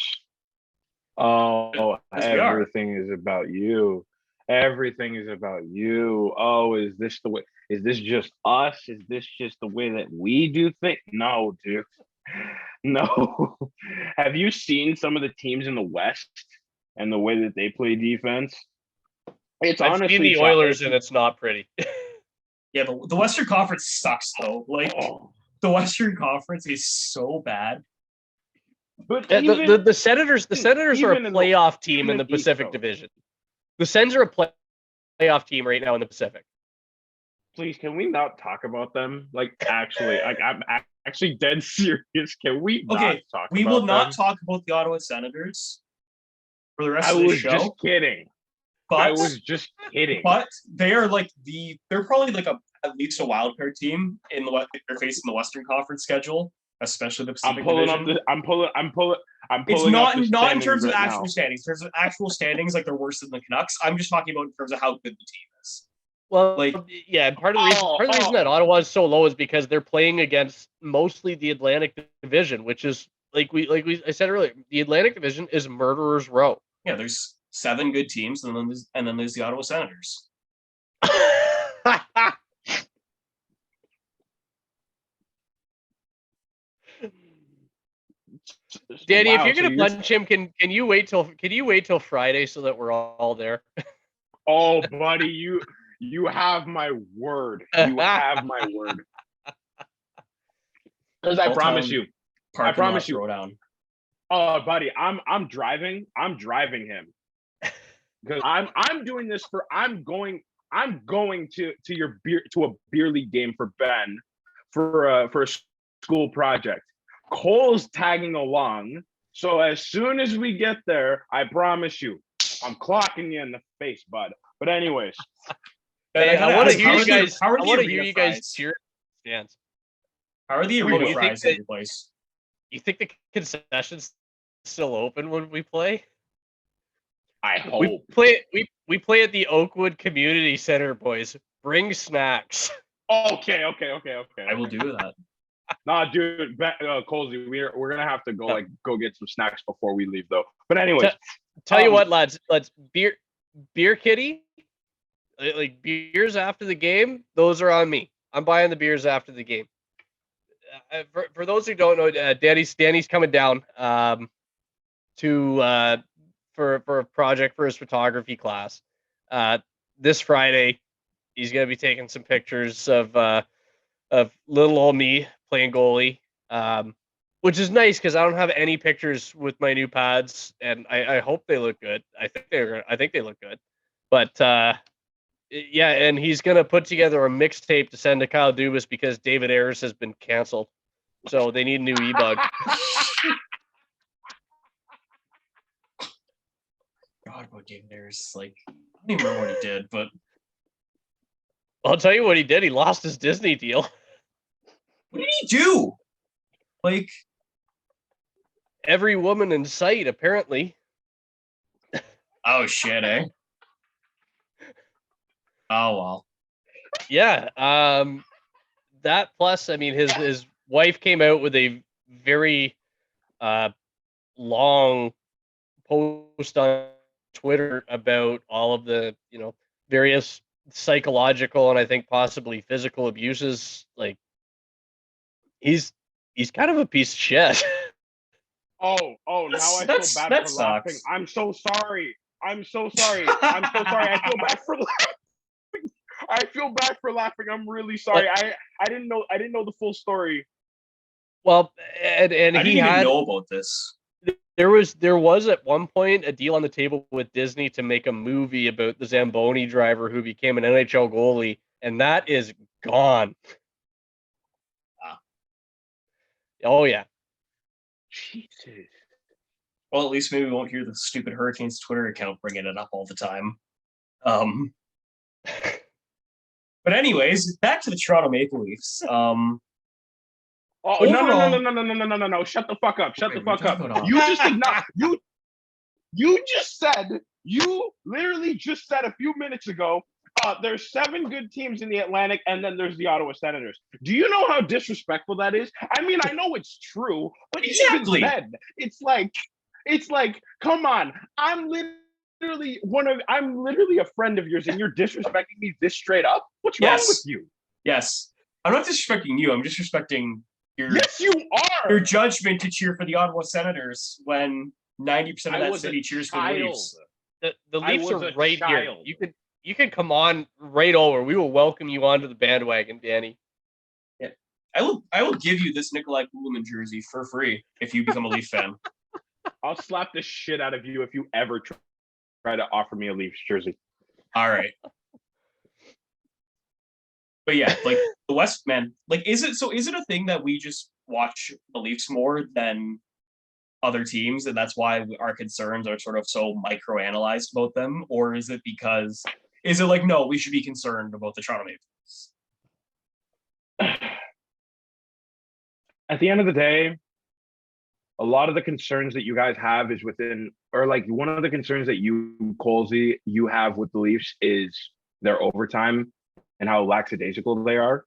Oh, Yes, we are. everything is about you. Everything is about you. Oh, is this the way? Is this just us? Is this just the way that we do things? No, dude. No. Have you seen some of the teams in the West and the way that they play defense? It's I've honestly seen the Oilers, and it's not pretty. yeah, the Western Conference sucks though. Like oh, the Western Conference is so bad. but The Senators are a even in the- playoff team even in the East Pacific Coast. Division. The Sens are a playoff team right now in the Pacific. Please, can we not talk about them? Like, actually, I'm actually dead serious. Can we not Okay, talk we about will not them? talk about the Ottawa Senators for the rest I of the was show. just kidding. I But was just kidding. but they are like they're probably like at least a wild card team in the they're facing the Western Conference schedule, especially the Pacific I'm pulling Division. It's Not up the not in standings terms of right actual now. standings. In terms of actual standings, like they're worse than the Canucks. I'm just talking about in terms of how good the team is. Well, Like- yeah, part of the reason that Ottawa is so low is because they're playing against mostly the Atlantic Division, which is I said earlier, the Atlantic Division is murderer's row. Yeah, there's 7 good teams, and then there's the Ottawa Senators. Danny, Wow, if you're so gonna punch him, can you wait till Friday so that we're all there? Oh, buddy, you have my word. You have my word. Because I promise you. I promise you. Throwdown. Oh, buddy, I'm driving him. Because I'm doing this for I'm going to a beer league game for Ben for a school project. Cole's tagging along, so as soon as we get there, I promise you, I'm clocking you in the face, bud. But anyways, Hey, I want to hear you guys. How are I the want to arena hear you guys fries? cheer stands. How are the You arena think fries at your place? You think the concessions still open when we play? I hope. We play at the Oakwood Community Center, boys. Bring snacks. Okay. I will do that. Nah, dude, Colsey, we're gonna have to go get some snacks before we leave, though. But anyways, Tell you what, lads. Let's beer kitty. Like beers after the game. Those are on me. I'm buying the beers after the game. For those who don't know, Danny's coming down to for a project for his photography class. This Friday, he's gonna be taking some pictures of little old me playing goalie, which is nice because I don't have any pictures with my new pads, and I hope they look good. I think they look good, but yeah, and he's gonna put together a mixtape to send to Kyle Dubas because David Ayers has been canceled, so they need a new e-bug. God forgot about David Ayres. Like, I don't even remember what he did, but I'll tell you what he did. He lost his Disney deal. what did he do? Like, Every woman in sight, apparently. oh shit, eh? Oh well. Yeah. That plus, I mean, his wife came out with a very long post on Twitter about all of the, various psychological and I think possibly physical abuses. Like, he's kind of a piece of shit. Oh, now I feel bad for That laughing. sucks. I'm so sorry. I'm so sorry. I feel bad for laughing. I feel bad for laughing. I'm really sorry. I didn't know the full story. Well, and I he didn't even had know about this. there was at one point a deal on the table with Disney to make a movie about the Zamboni driver who became an NHL goalie, and that is gone. Oh yeah. Jesus. Well, at least maybe we won't hear the stupid Hurricanes Twitter account bringing it up all the time. But anyways, back to the Toronto Maple Leafs. Oh Overall- no! Shut the fuck up! Shut Okay, the we're fuck up! talking about You just acknowledged you literally just said a few minutes ago. There's 7 good teams in the Atlantic, and then there's the Ottawa Senators. Do you know how disrespectful that is? I mean, I know it's true, but Exactly. even then, it's like, come on! I'm literally a friend of yours, and you're disrespecting me this straight up. What's wrong Yes. with you? Yes. I'm not disrespecting you. I'm disrespecting your Yes, you are. your judgment to cheer for the Ottawa Senators when 90% of I that was city a cheers for the child. Leafs. The I Leafs was are a right here. child. You can come on right over. We will welcome you onto the bandwagon, Danny. I will give you this Nikolai Kulemin jersey for free if you become a Leaf fan. I'll slap the shit out of you if you ever try to offer me a Leafs jersey. All right. But yeah, like the West, man, like is it a thing that we just watch the Leafs more than other teams, and that's why our concerns are sort of so microanalyzed about them? Or is it like, no, we should be concerned about the Toronto Maple Leafs? At the end of the day, a lot of the concerns that you guys have is within, or like one of the concerns that you, Colsey, you have with the Leafs is their overtime and how lackadaisical they are.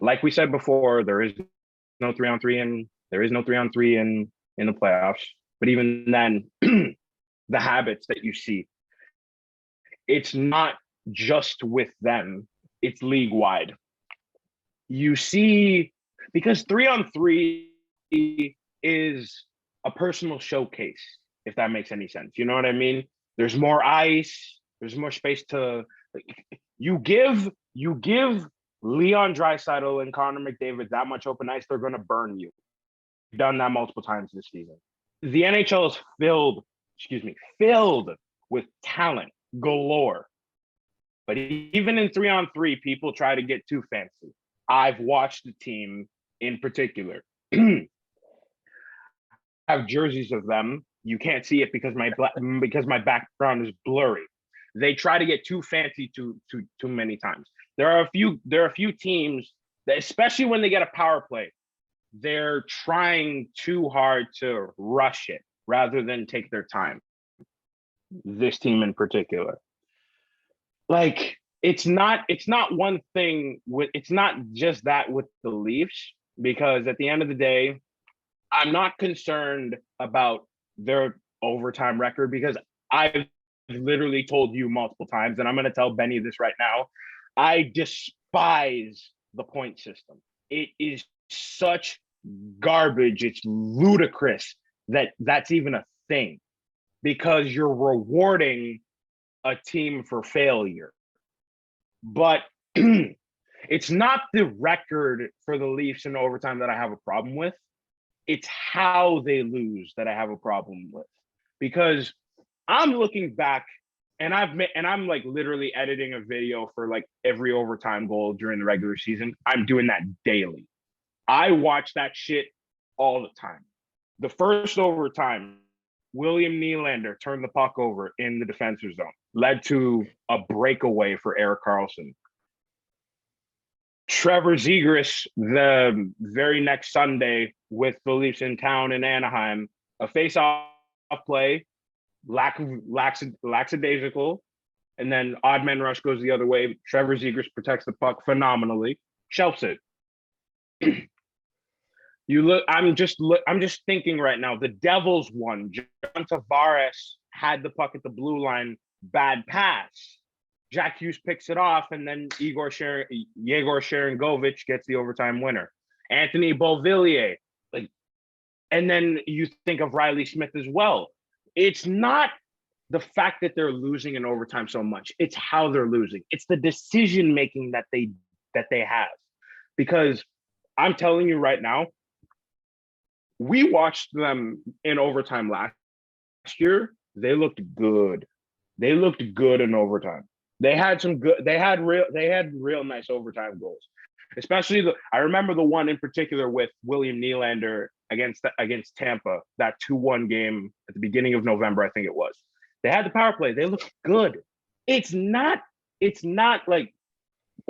Like we said before, there is no 3-on-3 in the playoffs. But even then, the habits that you see, it's not just with them, it's league wide. You see, because 3-on-3 is a personal showcase, if that makes any sense. You know what I mean? There's more ice, there's more space to you give Leon Draisaitl and Connor McDavid that much open ice, they're going to burn you. We've done that multiple times this season. The NHL is filled with talent galore. But even in 3-on-3, people try to get too fancy. I've watched the team in particular have jerseys of them. You can't see it because my background is blurry. They try to get too fancy too many times. There are a few teams that, especially when they get a power play, they're trying too hard to rush it rather than take their time. This team in particular. Like, it's not one thing with, it's not just that with the Leafs, because at the end of the day, I'm not concerned about their overtime record, because I've literally told you multiple times, and I'm going to tell Benny this right now. I despise the point system. It is such garbage. It's ludicrous that that's even a thing, because you're rewarding a team for failure. But it's not the record for the Leafs in overtime that I have a problem with. It's how they lose that I have a problem with, because I'm looking back and I'm like literally editing a video for like every overtime goal during the regular season. I'm doing that daily. I watch that shit all the time. The first overtime William Nylander turned the puck over in the defensive zone, led to a breakaway for Erik Karlsson. Trevor Zegras, the very next Sunday with the Leafs in town in Anaheim, a face-off play, lackadaisical, and then odd man rush goes the other way. Trevor Zegras protects the puck phenomenally, shelves it. I'm just thinking right now. The Devils won. John Tavares had the puck at the blue line, bad pass. Jack Hughes picks it off, and then Yegor Sharangovich gets the overtime winner. Anthony Beauvillier, and then you think of Riley Smith as well. It's not the fact that they're losing in overtime so much; it's how they're losing. It's the decision making that they have. Because I'm telling you right now, we watched them in overtime last year. They looked good. They looked good in overtime. They had real nice overtime goals. Especially I remember the one in particular with William Nylander against Tampa, that 2-1 game at the beginning of November, I think it was. They had the power play. They looked good. It's not like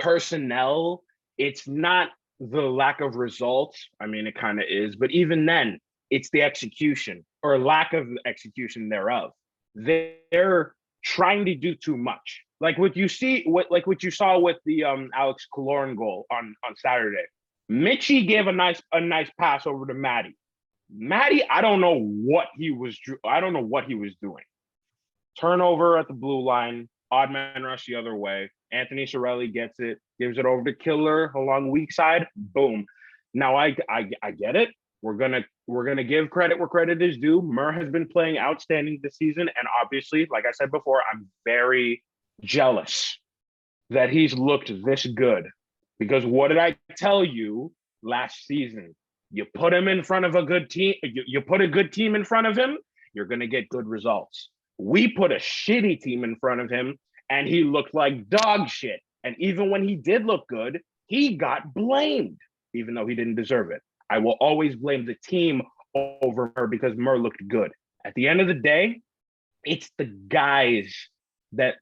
personnel. It's not the lack of results. I mean, it kind of is, but even then, it's the execution or lack of execution thereof. They're trying to do too much. Like what you saw with the Alex Killorn goal on Saturday. Mitchie gave a nice pass over to Matty. Matty, I don't know what he was doing. Turnover at the blue line, odd man rush the other way. Anthony Cirelli gets it, gives it over to Killer along weak side. Boom. Now I get it. We're gonna give credit where credit is due. Murr has been playing outstanding this season, and obviously, like I said before, I'm very jealous that he's looked this good. Because what did I tell you last season? You put him in front of a good team. You put a good team in front of him, you're gonna get good results. We put a shitty team in front of him, and he looked like dog shit. And even when he did look good, he got blamed, even though he didn't deserve it. I will always blame the team over Murr because Murr looked good. At the end of the day, it's the guys that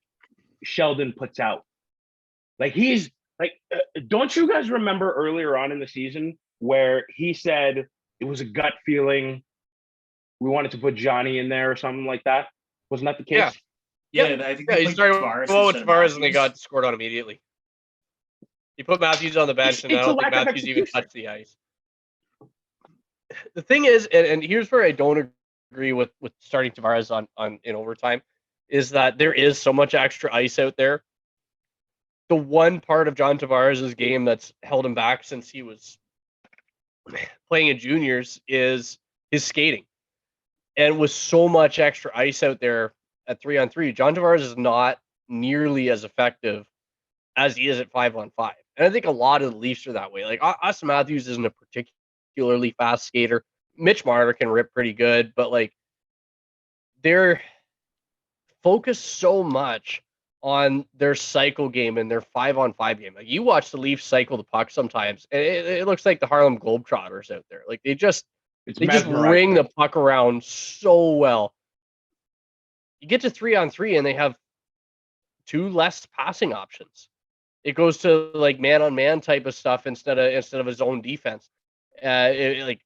Sheldon puts out. Like he's like, don't you guys remember earlier on in the season where he said it was a gut feeling, we wanted to put Johnny in there or something like that? Wasn't that the case? Yeah, I think he started with Tavares and they got scored on immediately. He put Matthews on the bench, and I don't think Matthews even touched the ice. The thing is, and here's where I don't agree with starting Tavares on in overtime, is that there is so much extra ice out there. The one part of John Tavares' game that's held him back since he was playing in juniors is his skating. And with so much extra ice out there at 3-on-3, John Tavares is not nearly as effective as he is at 5-on-5. And I think a lot of the Leafs are that way. Like Austin Matthews isn't a particularly fast skater. Mitch Marner can rip pretty good, but like they're focused so much on their cycle game and their 5-on-5 game. Like you watch the Leafs cycle the puck sometimes, and it looks like the Harlem Globetrotters out there. Like they just ring the puck around so well. You get to 3-on-3 and they have 2 less passing options. It goes to like man-on-man type of stuff instead of a zone defense. It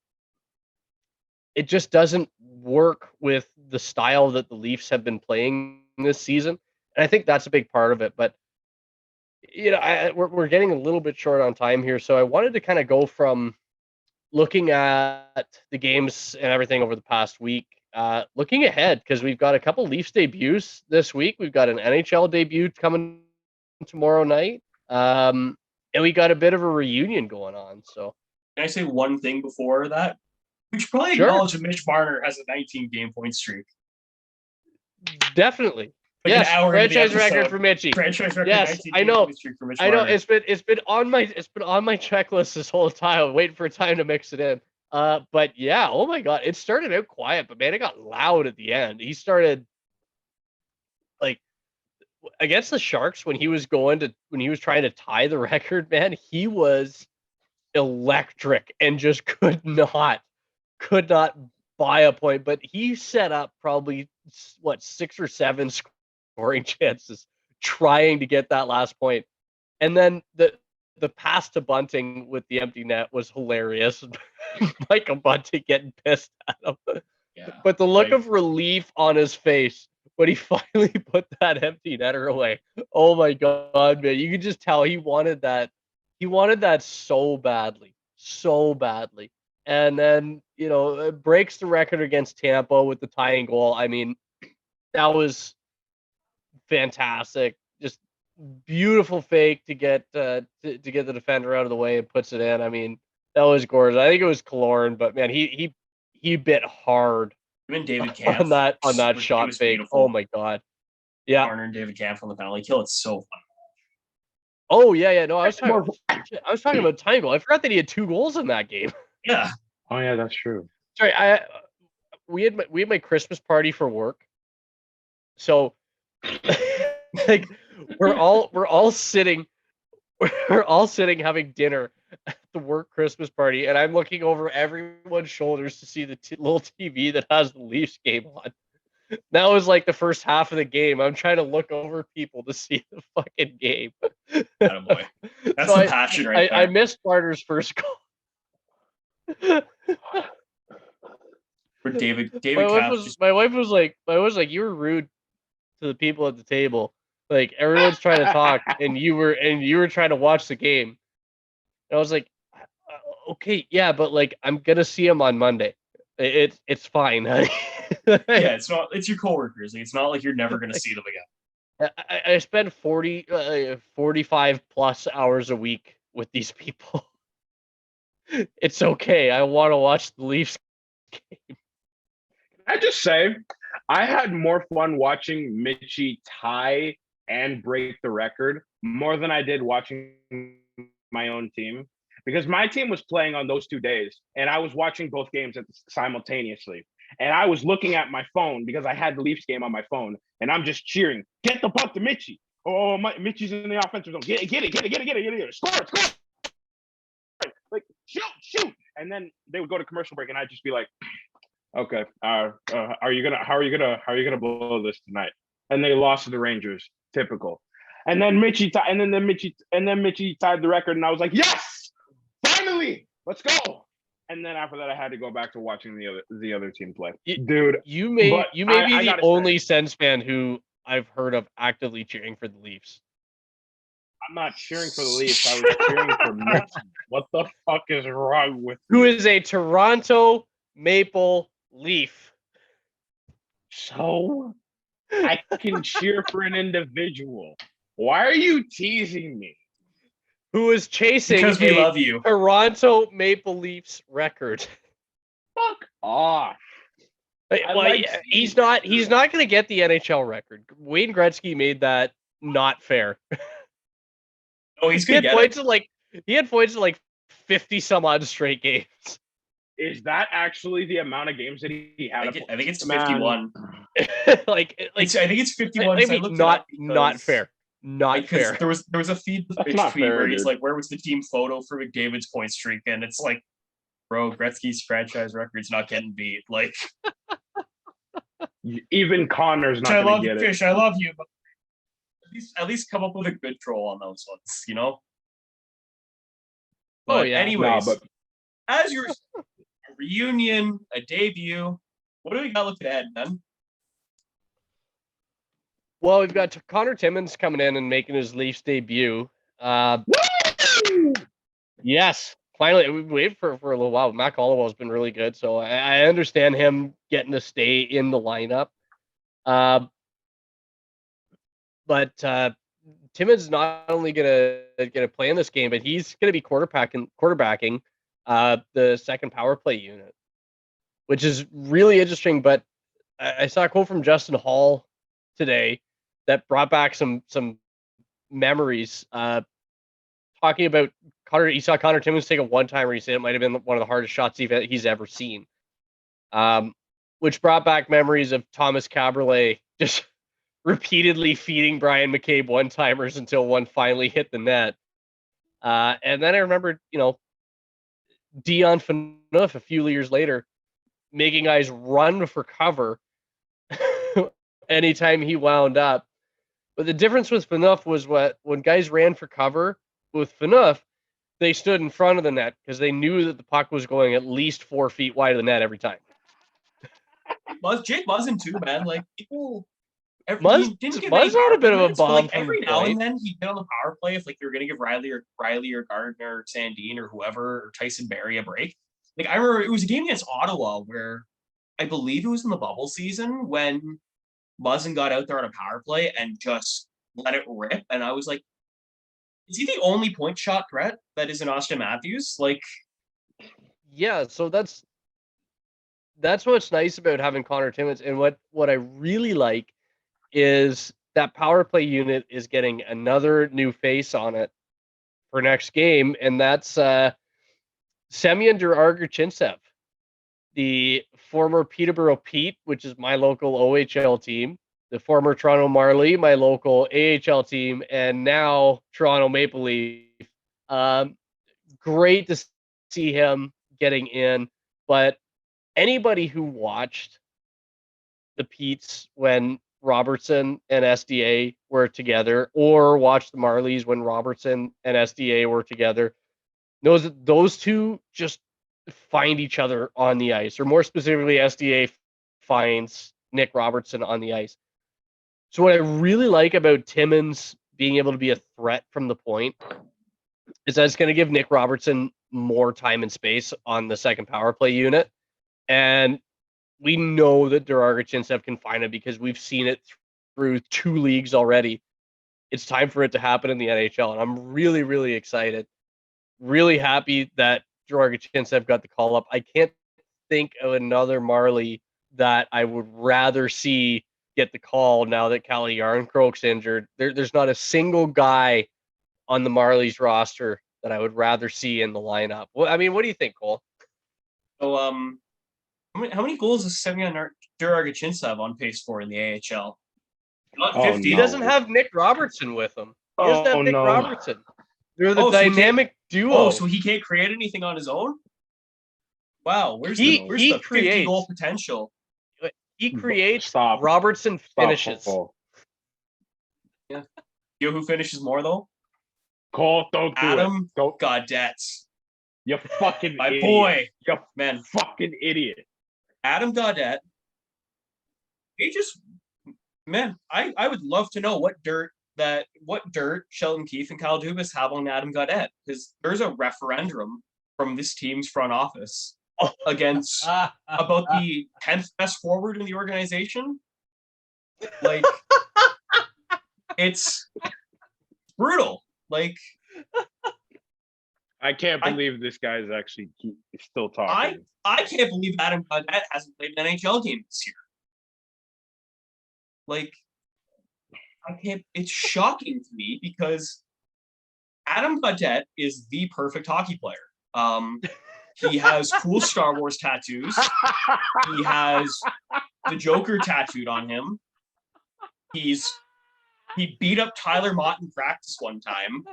just doesn't work with the style that the Leafs have been playing this season, and I think that's a big part of it. But we're getting a little bit short on time here, so I wanted to kind of go from looking at the games and everything over the past week, looking ahead, because we've got a couple Leafs debuts this week. We've got an NHL debut coming tomorrow night, and we got a bit of a reunion going on. So, can I say one thing before that? We should probably acknowledge that Mitch Marner has a 19-game point streak. Definitely. Like yes, franchise record for Mitchie. Franchise record. Yes, I know. Point streak for Mitch I know. Marner. It's been on my checklist this whole time, waiting for time to mix it in. But yeah, oh my God, it started out quiet, but man, it got loud at the end. He started like against the Sharks when he was trying to tie the record. Man, he was electric and just could not by a point, but he set up probably 6 or 7 scoring chances trying to get that last point. And then the pass to Bunting with the empty net was hilarious. Michael Bunting getting pissed at him. Yeah. But the look of relief on his face when he finally put that empty netter away. Oh my God, man. You could just tell he wanted that. He wanted that so badly. So badly. And then, it breaks the record against Tampa with the tying goal. I mean, that was fantastic. Just beautiful fake to get the defender out of the way and puts it in. I mean, that was gorgeous. I think it was Killorn, but man, he bit hard Even David Camp on that shot fake. Beautiful. Oh my God. Yeah. Garner and David Camp on the penalty kill. It's so fun. Oh yeah. No, I was talking about time goal. I forgot that he had 2 goals in that game. Yeah. Oh yeah, that's true. Sorry, we had my Christmas party for work. So like we're all sitting having dinner at the work Christmas party, and I'm looking over everyone's shoulders to see the little TV that has the Leafs game on. That was like the first half of the game. I'm trying to look over people to see the fucking game. Attaboy. That's so the passion right there. I missed Barter's first goal. For David my wife was like, you were rude to the people at the table. Like everyone's trying to talk, and you were trying to watch the game. And I was like, okay, yeah, but like I'm gonna see him on Monday. It's fine, honey. Yeah, it's your coworkers. Like, it's not like you're never gonna see them again. I spend 45 plus hours a week with these people. It's okay. I want to watch the Leafs game. Can I just say, I had more fun watching Mitchie tie and break the record more than I did watching my own team, because my team was playing on those 2 days and I was watching both games simultaneously. And I was looking at my phone because I had the Leafs game on my phone, and I'm just cheering, get the puck to Mitchie. Oh, Mitchie's in the offensive zone. Get it. Score. Like, shoot. And then they would go to commercial break and I'd just be like, okay, how are you gonna blow this tonight? And they lost to the Rangers. Typical. And then Mitchie tied the record, and I was like, yes, finally, let's go. And then after that, I had to go back to watching the other team play. Dude, you may be the only Sens fan who I've heard of actively cheering for the Leafs. I'm not cheering for the Leafs. I was cheering for Mitchie. What the fuck is wrong with who is a Toronto Maple Leaf? So I can cheer for an individual. Why are you teasing me? Who is chasing because we love you. Toronto Maple Leafs record? Fuck off. He's not going to get the NHL record. Wayne Gretzky made that not fair. Oh, he's going to get it. He had points in like 50 some odd straight games. Is that actually the amount of games that he had? I think it's 51. I think it's 51. Not fair. Not fair. There was a feed tweet where he's like, "Where was the team photo for McDavid's point streak?" And it's like, bro, Gretzky's franchise record's not getting beat. Like, even Connor's not going to get it. Fish, I love you, but at least come up with a good troll on those ones, you know. But anyways, as your reunion, a debut, what do we got looking ahead, man? Well, we've got Conor Timmins coming in and making his Leafs debut. Yes, finally. We've waited for a little while. Mac Hollowell's been really good, so I understand him getting to stay in the lineup. But Timmins is not only gonna play in this game, but he's gonna be quarterbacking the second power play unit, which is really interesting. But I saw a quote from Justin Hall today that brought back some memories, talking about Conor. He saw Conor Timmins take a one-timer. He said it might have been one of the hardest shots he's ever seen, which brought back memories of Thomas Caberlet just repeatedly feeding Brian McCabe one-timers until one finally hit the net. And then I remembered, Dion Phaneuf a few years later making guys run for cover anytime he wound up. But the difference with Phaneuf was when guys ran for cover with Phaneuf, they stood in front of the net because they knew that the puck was going at least 4 feet wide of the net every time. Jake Muzzin too, man. Like people, Muzz he didn't give had any power a bit of a minutes, but, bomb like from every the now and point. then he'd get on the power play if like they were gonna give Riley or Gardner or Sandine or whoever or Tyson Barrie a break. Like I remember it was a game against Ottawa where I believe it was in the bubble season when Muzzin got out there on a power play and just let it rip, and I was like, is he the only point shot threat that isn't Austin Matthews? Like, yeah, so that's what's nice about having Conor Timmins, and what I really like is that power play unit is getting another new face on it for next game, and that's Semyon Durargachintsev, the former Peterborough Pete, which is my local OHL team, the former Toronto Marley, my local AHL team, and now Toronto Maple Leaf. Great to see him getting in, but anybody who watched the Petes when Robertson and SDA were together, or watched the Marlies when Robertson and SDA were together, knows that those two just find each other on the ice, or more specifically, SDA finds Nick Robertson on the ice. So what I really like about Timmins being able to be a threat from the point is that it's going to give Nick Robertson more time and space on the second power play unit. And we know that Durargachintsev can find it because we've seen it through 2 leagues already. It's time for it to happen in the NHL, and I'm really, really excited. Really happy that Durargachintsev got the call up. I can't think of another Marley that I would rather see get the call now that Calle Yarncroke's injured. There's not a single guy on the Marlies roster that I would rather see in the lineup. Well, I mean, what do you think, Cole? so how many goals does Semyon Durargachintsev on pace for in the AHL? Not 50. He doesn't have Nick Robertson with him. He doesn't have Nick Robertson. They're the dynamic duo. Oh, so he can't create anything on his own? Wow, where's the 50 goal potential? He creates. Robertson finishes. Yeah. You know who finishes more though? Cole, don't do Adam it. Don't. Gaudette. You fucking my idiot. Boy. You man. Fucking idiot. Adam Gaudette. He just I would love to know what dirt Sheldon Keefe and Kyle Dubas have on Adam Gaudette, because there's a referendum from this team's front office against about the 10th best forward in the organization. Like, it's brutal. Like, I can't believe this guy's actually still talking. I can't believe Adam Gaudette hasn't played an NHL game this year. Like, I can't. It's shocking to me because Adam Gaudette is the perfect hockey player. He has cool Star Wars tattoos. He has the Joker tattooed on him. He beat up Tyler Mott in practice one time.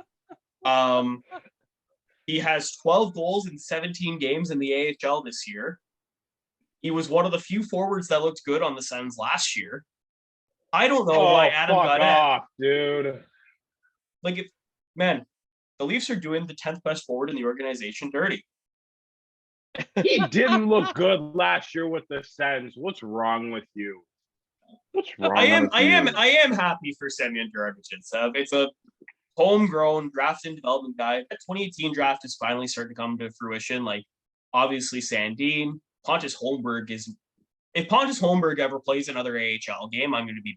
He has 12 goals in 17 games in the AHL this year. He was one of the few forwards that looked good on the Sens last year. I don't know why Adam Gaudette, dude. Like, the Leafs are doing the 10th best forward in the organization dirty. He didn't look good last year with the Sens. What's wrong with you? What's wrong I am with happy for Semyon Durargachintsev. It's a homegrown draft and development guy. That 2018 draft is finally starting to come to fruition. Like, obviously Sandine, Pontus Holmberg is. If Pontus Holmberg ever plays another AHL game, I'm going to be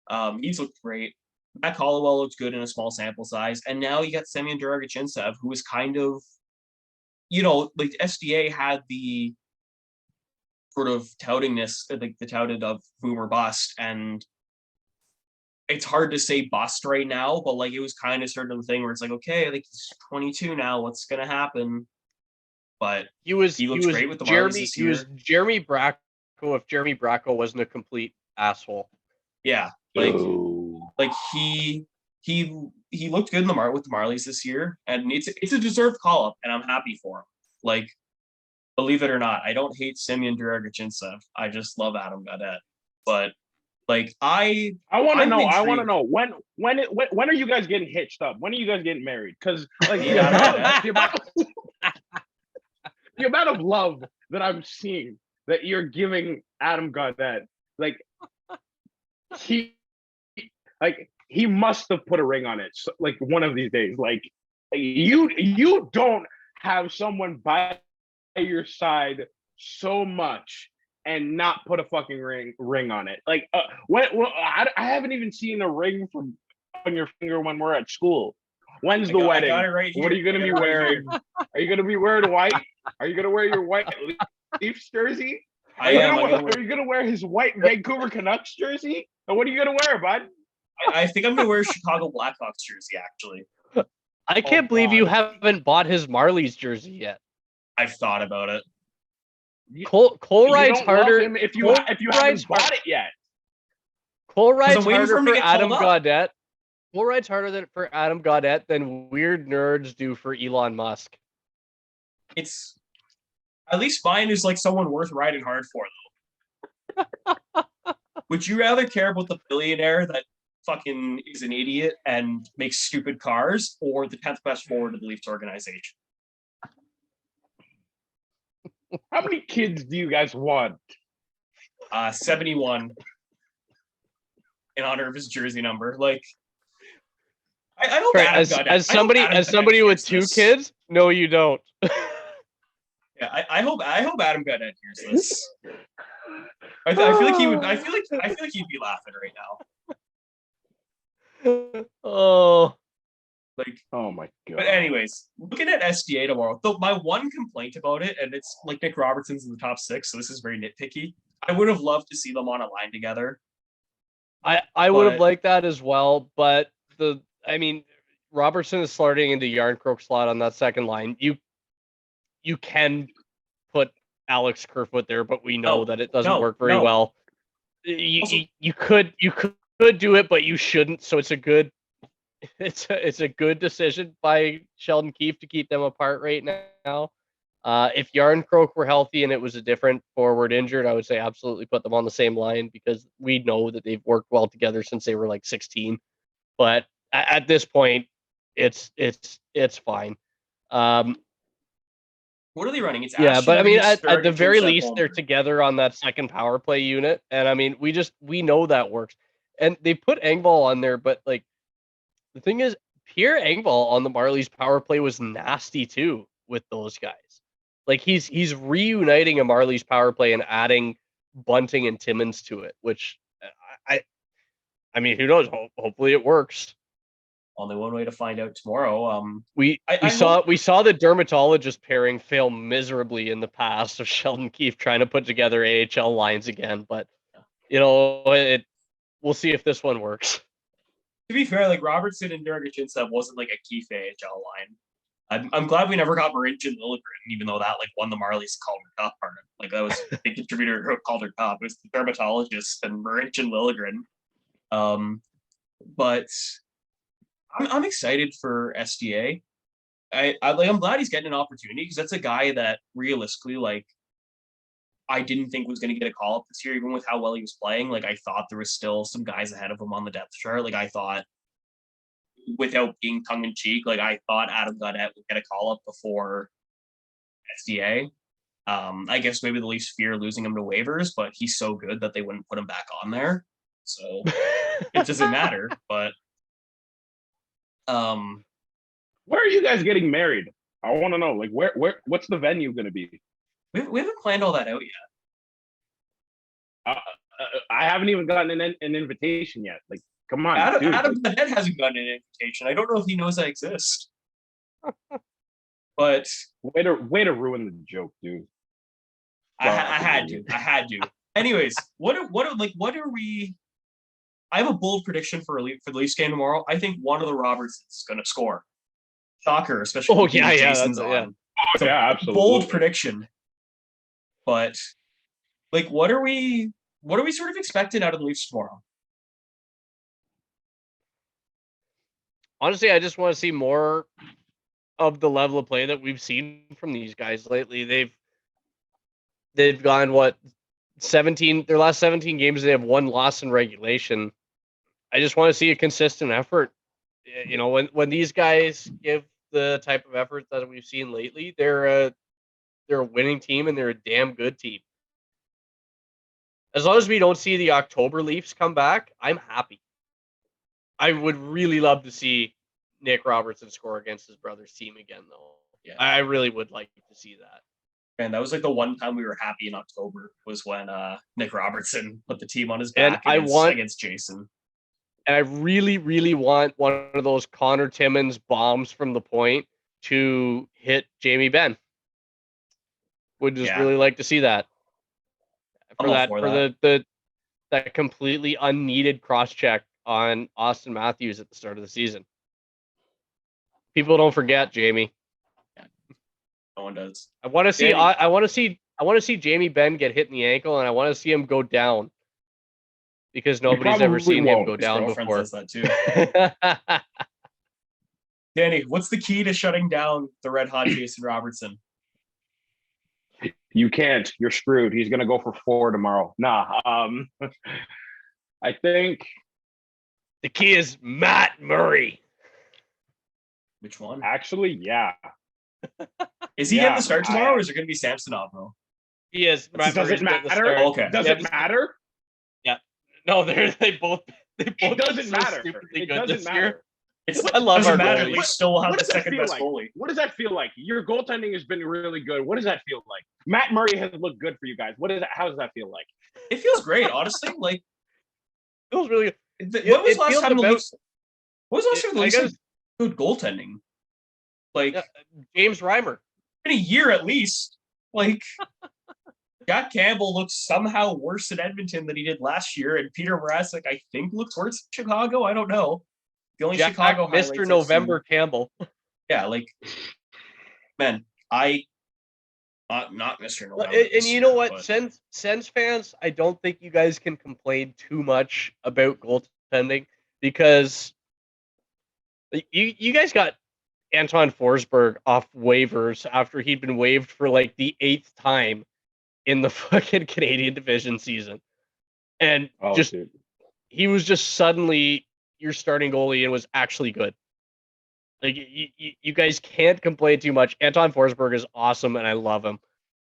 mad. He's looked great. Matt Hollowell looks good in a small sample size. And now you got Semyon Durargachintsev, who is kind of, like SDA had the sort of toutingness, like the touted of boom or bust. And it's hard to say bust right now, but like it was kind of sort of the thing where it's like, okay, like he's 22 now. What's going to happen? But he looks great with the Marlies this year. He was Jeremy Bracco if Jeremy Bracco wasn't a complete asshole. Yeah. Like he looked good in with the Marlies this year, and it's a deserved call up, and I'm happy for him. Like, believe it or not, I don't hate Semyon Dragic-Ntsev. I just love Adam Gaudette. But like I want to I'm know. I want to intrigued. know when are you guys getting hitched up? When are you guys getting married? Because like Yeah, the amount of love that I'm seeing that you're giving Adam Gaudette, like he must have put a ring on it. So, like one of these days, like you don't have someone by your side so much and not put a fucking ring on it. Like I haven't even seen a ring from on your finger when we're at school. When's the wedding? I got it right here. What are you going to be wearing? Are you going to be wearing white? Are you going to wear your white Leafs jersey? Are you going to wear his white Vancouver Canucks jersey? And what are you going to wear, bud? I think I'm going to wear a Chicago Blackhawks jersey, actually. I can't believe you haven't bought his Marlies jersey yet. I've thought about it. Cole rides harder if you haven't bought it yet. Cole rides harder for Adam Gaudette. Cole rides harder for Adam Gaudette than weird nerds do for Elon Musk. It's at least mine is like someone worth riding hard for, though. Would you rather care about the billionaire that fucking is an idiot and makes stupid cars, or the 10th best forward of the Leafs organization? How many kids do you guys want? 71 in honor of his jersey number. Like, I hope Adam as somebody with two kids. No, you don't. Yeah, I hope Adam Gaudette hears this. I feel like he would. I feel like he'd be laughing right now. Oh. Like, oh my god. But anyways, looking at SDA tomorrow, though, my one complaint about it, and it's like Nick Robertson's in the top 6, so this is very nitpicky. I would have loved to see them on a line together. I would have liked that as well, but Robertson is starting into Yarncroke slot on that second line. You can put Alex Kerfoot there, but we know that it doesn't work very well. You could do it, but you shouldn't. So it's a good decision by Sheldon Keefe to keep them apart right now. If Yarncroke were healthy and it was a different forward injured, I would say absolutely put them on the same line because we know that they've worked well together since they were like 16. But at this point, it's fine. What are they running? It's but I mean, at the very least, Holmgren. They're together on that second power play unit, and I mean, we know that works. And they put Engvall on there, but like the thing is, Pierre Engvall on the Marlies power play was nasty too with those guys. Like he's reuniting a Marlies power play and adding Bunting and Timmins to it, which I mean, who knows? Hopefully it works. Only one way to find out tomorrow. We saw the dermatologist pairing fail miserably in the past of Sheldon Keefe trying to put together AHL lines again, but we'll see if this one works. To be fair, like Robertson and Dragic-Ntsev wasn't like a Keefe AHL line. I'm glad we never got Marincin Liljegren, even though that like won the Marlies Calder Cup part. Like that was a big contributor to Calder Cup. It was the dermatologist and Marincin Liljegren. But I'm excited for SDA. I'm glad he's getting an opportunity because that's a guy that realistically, like, I didn't think was going to get a call up this year, even with how well he was playing. Like, I thought there was still some guys ahead of him on the depth chart. Like, I thought, without being tongue in cheek, like I thought Adam Gaudette would get a call up before SDA. I guess maybe the Leafs fear losing him to waivers, but he's so good that they wouldn't put him back on there. So it doesn't matter. But where are you guys getting married? I want to know. Like, what's the venue going to be? We haven't planned all that out yet. I haven't even gotten an invitation yet. Like, come on, Adam Gaudette hasn't gotten an invitation. I don't know if he knows I exist. But way to ruin the joke, dude. I had to. Anyways, what are we? I have a bold prediction for the Leafs game tomorrow. I think one of the Robertsons is going to score. Shocker, especially. Oh yeah, Jason's on. Yeah. Oh, yeah, absolutely. Bold prediction. But like, what are we sort of expecting out of the Leafs tomorrow? Honestly, I just want to see more of the level of play that we've seen from these guys lately. they've gone 17. Their last 17 games, they have 1 loss in regulation. I just want to see a consistent effort. You know, when these guys give the type of effort that we've seen lately, they're a winning team and they're a damn good team. As long as we don't see the October Leafs come back, I'm happy. I would really love to see Nick Robertson score against his brother's team again, though. Yeah. I really would like to see that. And that was like the one time we were happy in October was when Nick Robertson put the team on his And back against Jason. And I really, really want one of those Conor Timmins bombs from the point to hit Jamie Benn. Would just really like to see that. For that completely unneeded cross check on Austin Matthews at the start of the season. People don't forget, Jamie. Yeah. No one does. I want to see Jamie Benn get hit in the ankle, and I want to see him go down. Because nobody's ever seen him go down before. Says that too. Danny, what's the key to shutting down the red hot Jason Robertson? You can't. You're screwed. He's gonna go for 4 tomorrow. Nah. I think the key is Matt Murray. Which one? Actually, yeah. Is he getting the start tomorrow, or is it going to be Samsonov though? He is. Does it matter? Okay. Does it matter? Yeah. No, they both. It doesn't matter. It doesn't matter. I love our matter. We still will have the second best goalie. What does that feel like? Your goaltending has been really good. What does that feel like? Matt Murray has looked good for you guys. How does that feel like? It feels great, honestly. Like, it feels really good. When was the last time the Leafs had good goaltending? Like James Reimer. In a year at least. Like Jack Campbell looks somehow worse in Edmonton than he did last year, and Peter Mrazek, I think, looks worse in Chicago. I don't know. The only Jack, Chicago Mr. November Campbell. Yeah, like, man, not Mr. November. And you know what, Sens fans, I don't think you guys can complain too much about goaltending because you guys got Anton Forsberg off waivers after he'd been waived for like the 8th time in the fucking Canadian division season. And he was just suddenly your starting goalie and was actually good. Like you guys can't complain too much. Anton Forsberg is awesome and I love him.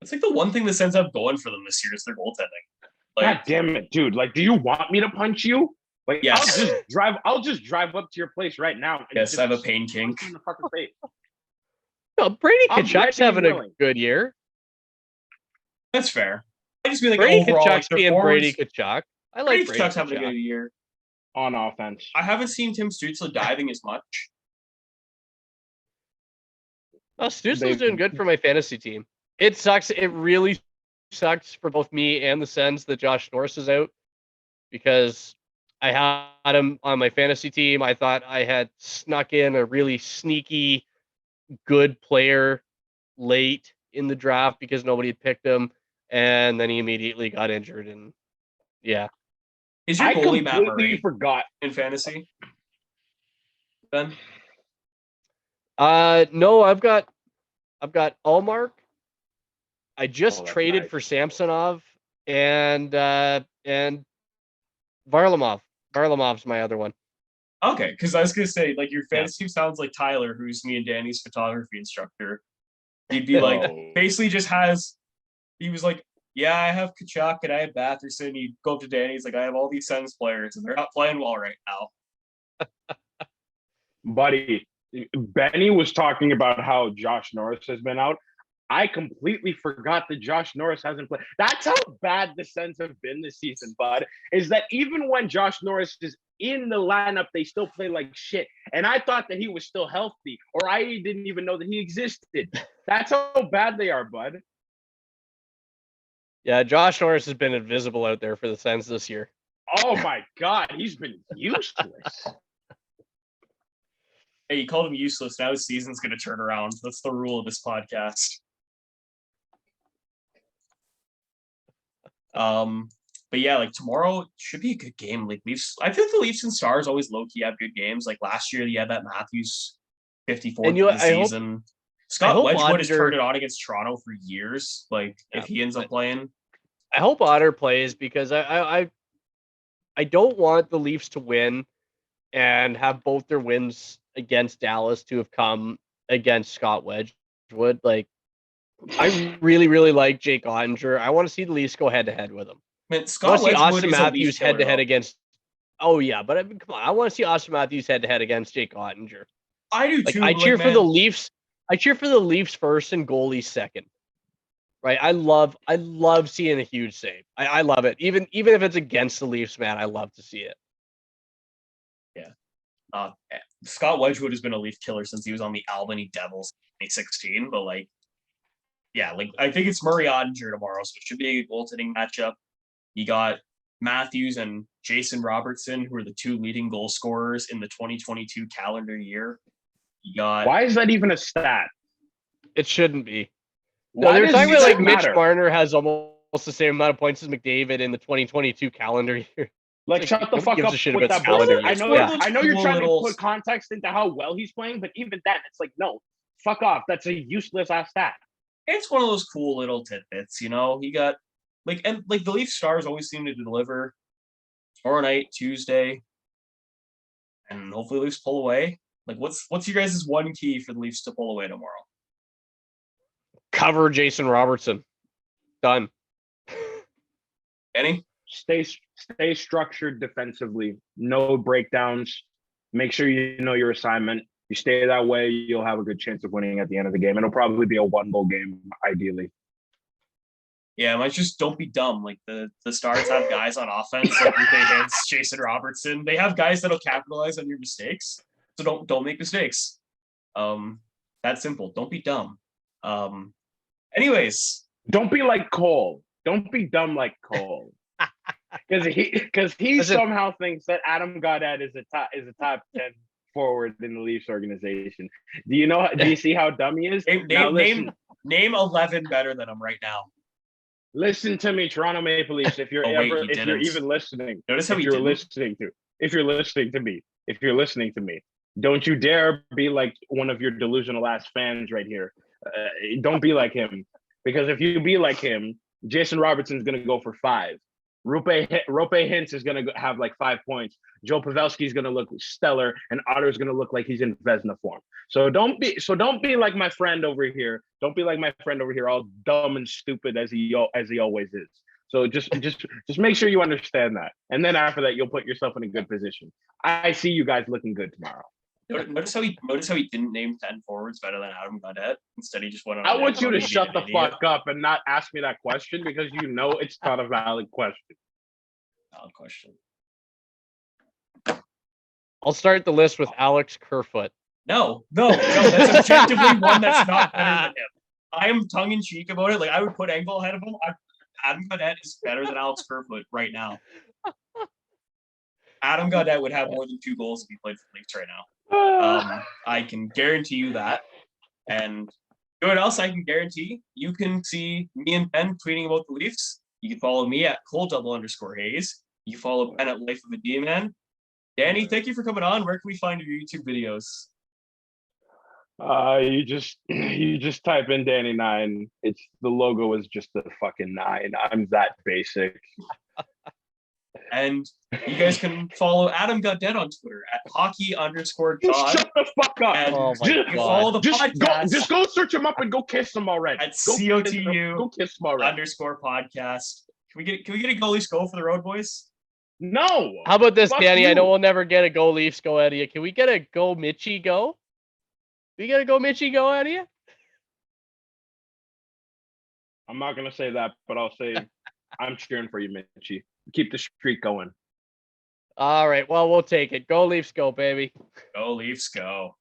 It's like the one thing that ends up going for them this year is their goaltending. Like, God damn it, dude. Like, do you want me to punch you? Like, yes. I'll just drive up to your place right now. Yes, I have a pain kink. In the fucking face. No, Brady Tkachuk's having a good year. That's fair. I just mean like Brady overall, Tkachuk's being Brady Tkachuk. I like Brady Tkachuk's having a good year on offense. I haven't seen Tim Stützle diving as much. Oh, Stützle's doing good for my fantasy team. It sucks. It really sucks for both me and the Sens that Josh Norris is out because I had him on my fantasy team. I thought I had snuck in a really sneaky good player late in the draft because nobody had picked him, and then he immediately got injured. And yeah, is your goalie Matt Murray? I completely forgot in fantasy. Ben? No, I've got Allmark. I just traded for Samsonov and Varlamov. Varlamov's my other one. Okay, because I was gonna say, like, your fantasy team sounds like Tyler, who's me and Danny's photography instructor. He'd be like, basically just he was like, yeah, I have Tkachuk and I have Batherson. He'd go up to Danny, he's like, I have all these Sens players and they're not playing well right now. Buddy, Benny was talking about how Josh Norris has been out. I completely forgot that Josh Norris hasn't played. That's how bad the Sens have been this season, bud, is that even when Josh Norris is in the lineup, they still play like shit. And I thought that he was still healthy, or I didn't even know that he existed. That's how bad they are, bud. Yeah, Josh Norris has been invisible out there for the Sens this year. Oh my God, he's been useless. Hey, you called him useless. Now his season's going to turn around. That's the rule of this podcast. But yeah, like tomorrow should be a good game. Like I feel like the Leafs and Stars always low key have good games. Like last year, you had that Matthews 54 of the season. Scott hope Wedgwood has Oettinger- turned it on against Toronto for years. Like, if he ends up playing, I hope Otter plays because I don't want the Leafs to win and have both their wins against Dallas to have come against Scott Wedgwood. Like, I really, really like Jake Ottinger. I want to see the Leafs go head to head with him. man, I want Scott to see Wedgwood Austin is a Leaf Matthews killer, head to head though. against. Oh yeah, but I mean, come on, I want to see Austin Matthews head to head against Jake Ottinger. I do Like, too. I but, cheer like, for the man, Leafs. I cheer for the Leafs first and goalies second. Right? I love seeing a huge save. I love it. Even if it's against the Leafs, man, I love to see it. Scott Wedgwood has been a Leaf killer since he was on the Albany Devils in 2016. But like, yeah, like I think it's Murray Ottinger tomorrow, so it should be a goaltending matchup. You got Matthews and Jason Robertson, who are the two leading goal scorers in the 2022 calendar year. You got Why is that even a stat? It shouldn't be. Why No, they're does talking it about like Mitch matter? Marner has almost the same amount of points as McDavid in the 2022 calendar year. Like, Like, shut the nobody fuck gives up a shit with about that calendar bullshit. I years. know, Yeah. I know you're Cool trying little- to put context into how well he's playing, but even then, it's like, no, fuck off. That's a useless ass stat. it's one of those cool little tidbits, you know. He got and the Leaf stars always seem to deliver. Tomorrow night, Tuesday, and hopefully Leafs pull away. Like, what's your guys' one key for the Leafs to pull away tomorrow? Cover Jason Robertson. Done. Any? Stay structured defensively. No breakdowns. Make sure you know your assignment. You stay that way, you'll have a good chance of winning at the end of the game. It'll probably be a 1-goal game, ideally. Yeah, might just don't be dumb. Like the Stars have guys on offense like Rupe Hintz, Jason Robertson. They have guys that'll capitalize on your mistakes. So don't make mistakes. That's simple. Don't be dumb. Anyways, Don't be like Cole. Don't be dumb like Cole. Because he Listen. somehow thinks that Adam Gaudette is a top 10 forward in the Leafs organization. Do you see how dumb he is? Now listen, name 11 better than him right now. listen to me, Toronto Maple Leafs. If you're Oh, wait, he if you're didn't. even listening, Notice how if he you're didn't. listening to me, don't you dare be like one of your delusional ass fans right here. Don't be like him, because if you be like him, Jason Robertson's gonna go for 5. Rupe Hintz is gonna have like 5 points. Joe Pavelski's gonna look stellar, and Otter's gonna look like he's in Vezina form. So don't be like my friend over here. Don't be like my friend over here, all dumb and stupid as he always is. So just make sure you understand that, and then after that, you'll put yourself in a good position. I see you guys looking good tomorrow. Notice how he didn't name 10 forwards better than Adam Gaudette. Instead, he just went on. I want you to being shut an the idiot. fuck up and not ask me that question, because you know it's not a valid question. Valid question. I'll start the list with Alex Kerfoot. No, that's objectively one that's not better than him. I am tongue in cheek about it. Like, I would put Engvall ahead of him. Adam Gaudette is better than Alex Kerfoot right now. Adam Gaudette would have more than 2 goals if he played for the Leafs right now. I can guarantee you that. And you know what else I can guarantee? You can see me and Ben tweeting about the Leafs. You can follow me at Cole_Hayes. You can follow Ben at Life of a D-Man. Danny, thank you for coming on. Where can we find your YouTube videos? You just type in Danny9. It's the logo is just a fucking 9. I'm that basic. And you guys can follow Adam Gaudette on Twitter at hockey_God. Shut the fuck up. And Oh my you can follow God. the podcast Just go search him up and go kiss him already. at Go COTU kiss him already. _podcast. Can we get a goalie go for the road, boys? No. How about this, Fuck Danny? I you. know we'll never get a go Leafs go out of you. Can we get a go Mitchie go? We get a go Mitchie go out of you? I'm not gonna say that, but I'll say I'm cheering for you, Mitchie. Keep the streak going. All right. Well, we'll take it. Go Leafs go, baby. Go Leafs, go.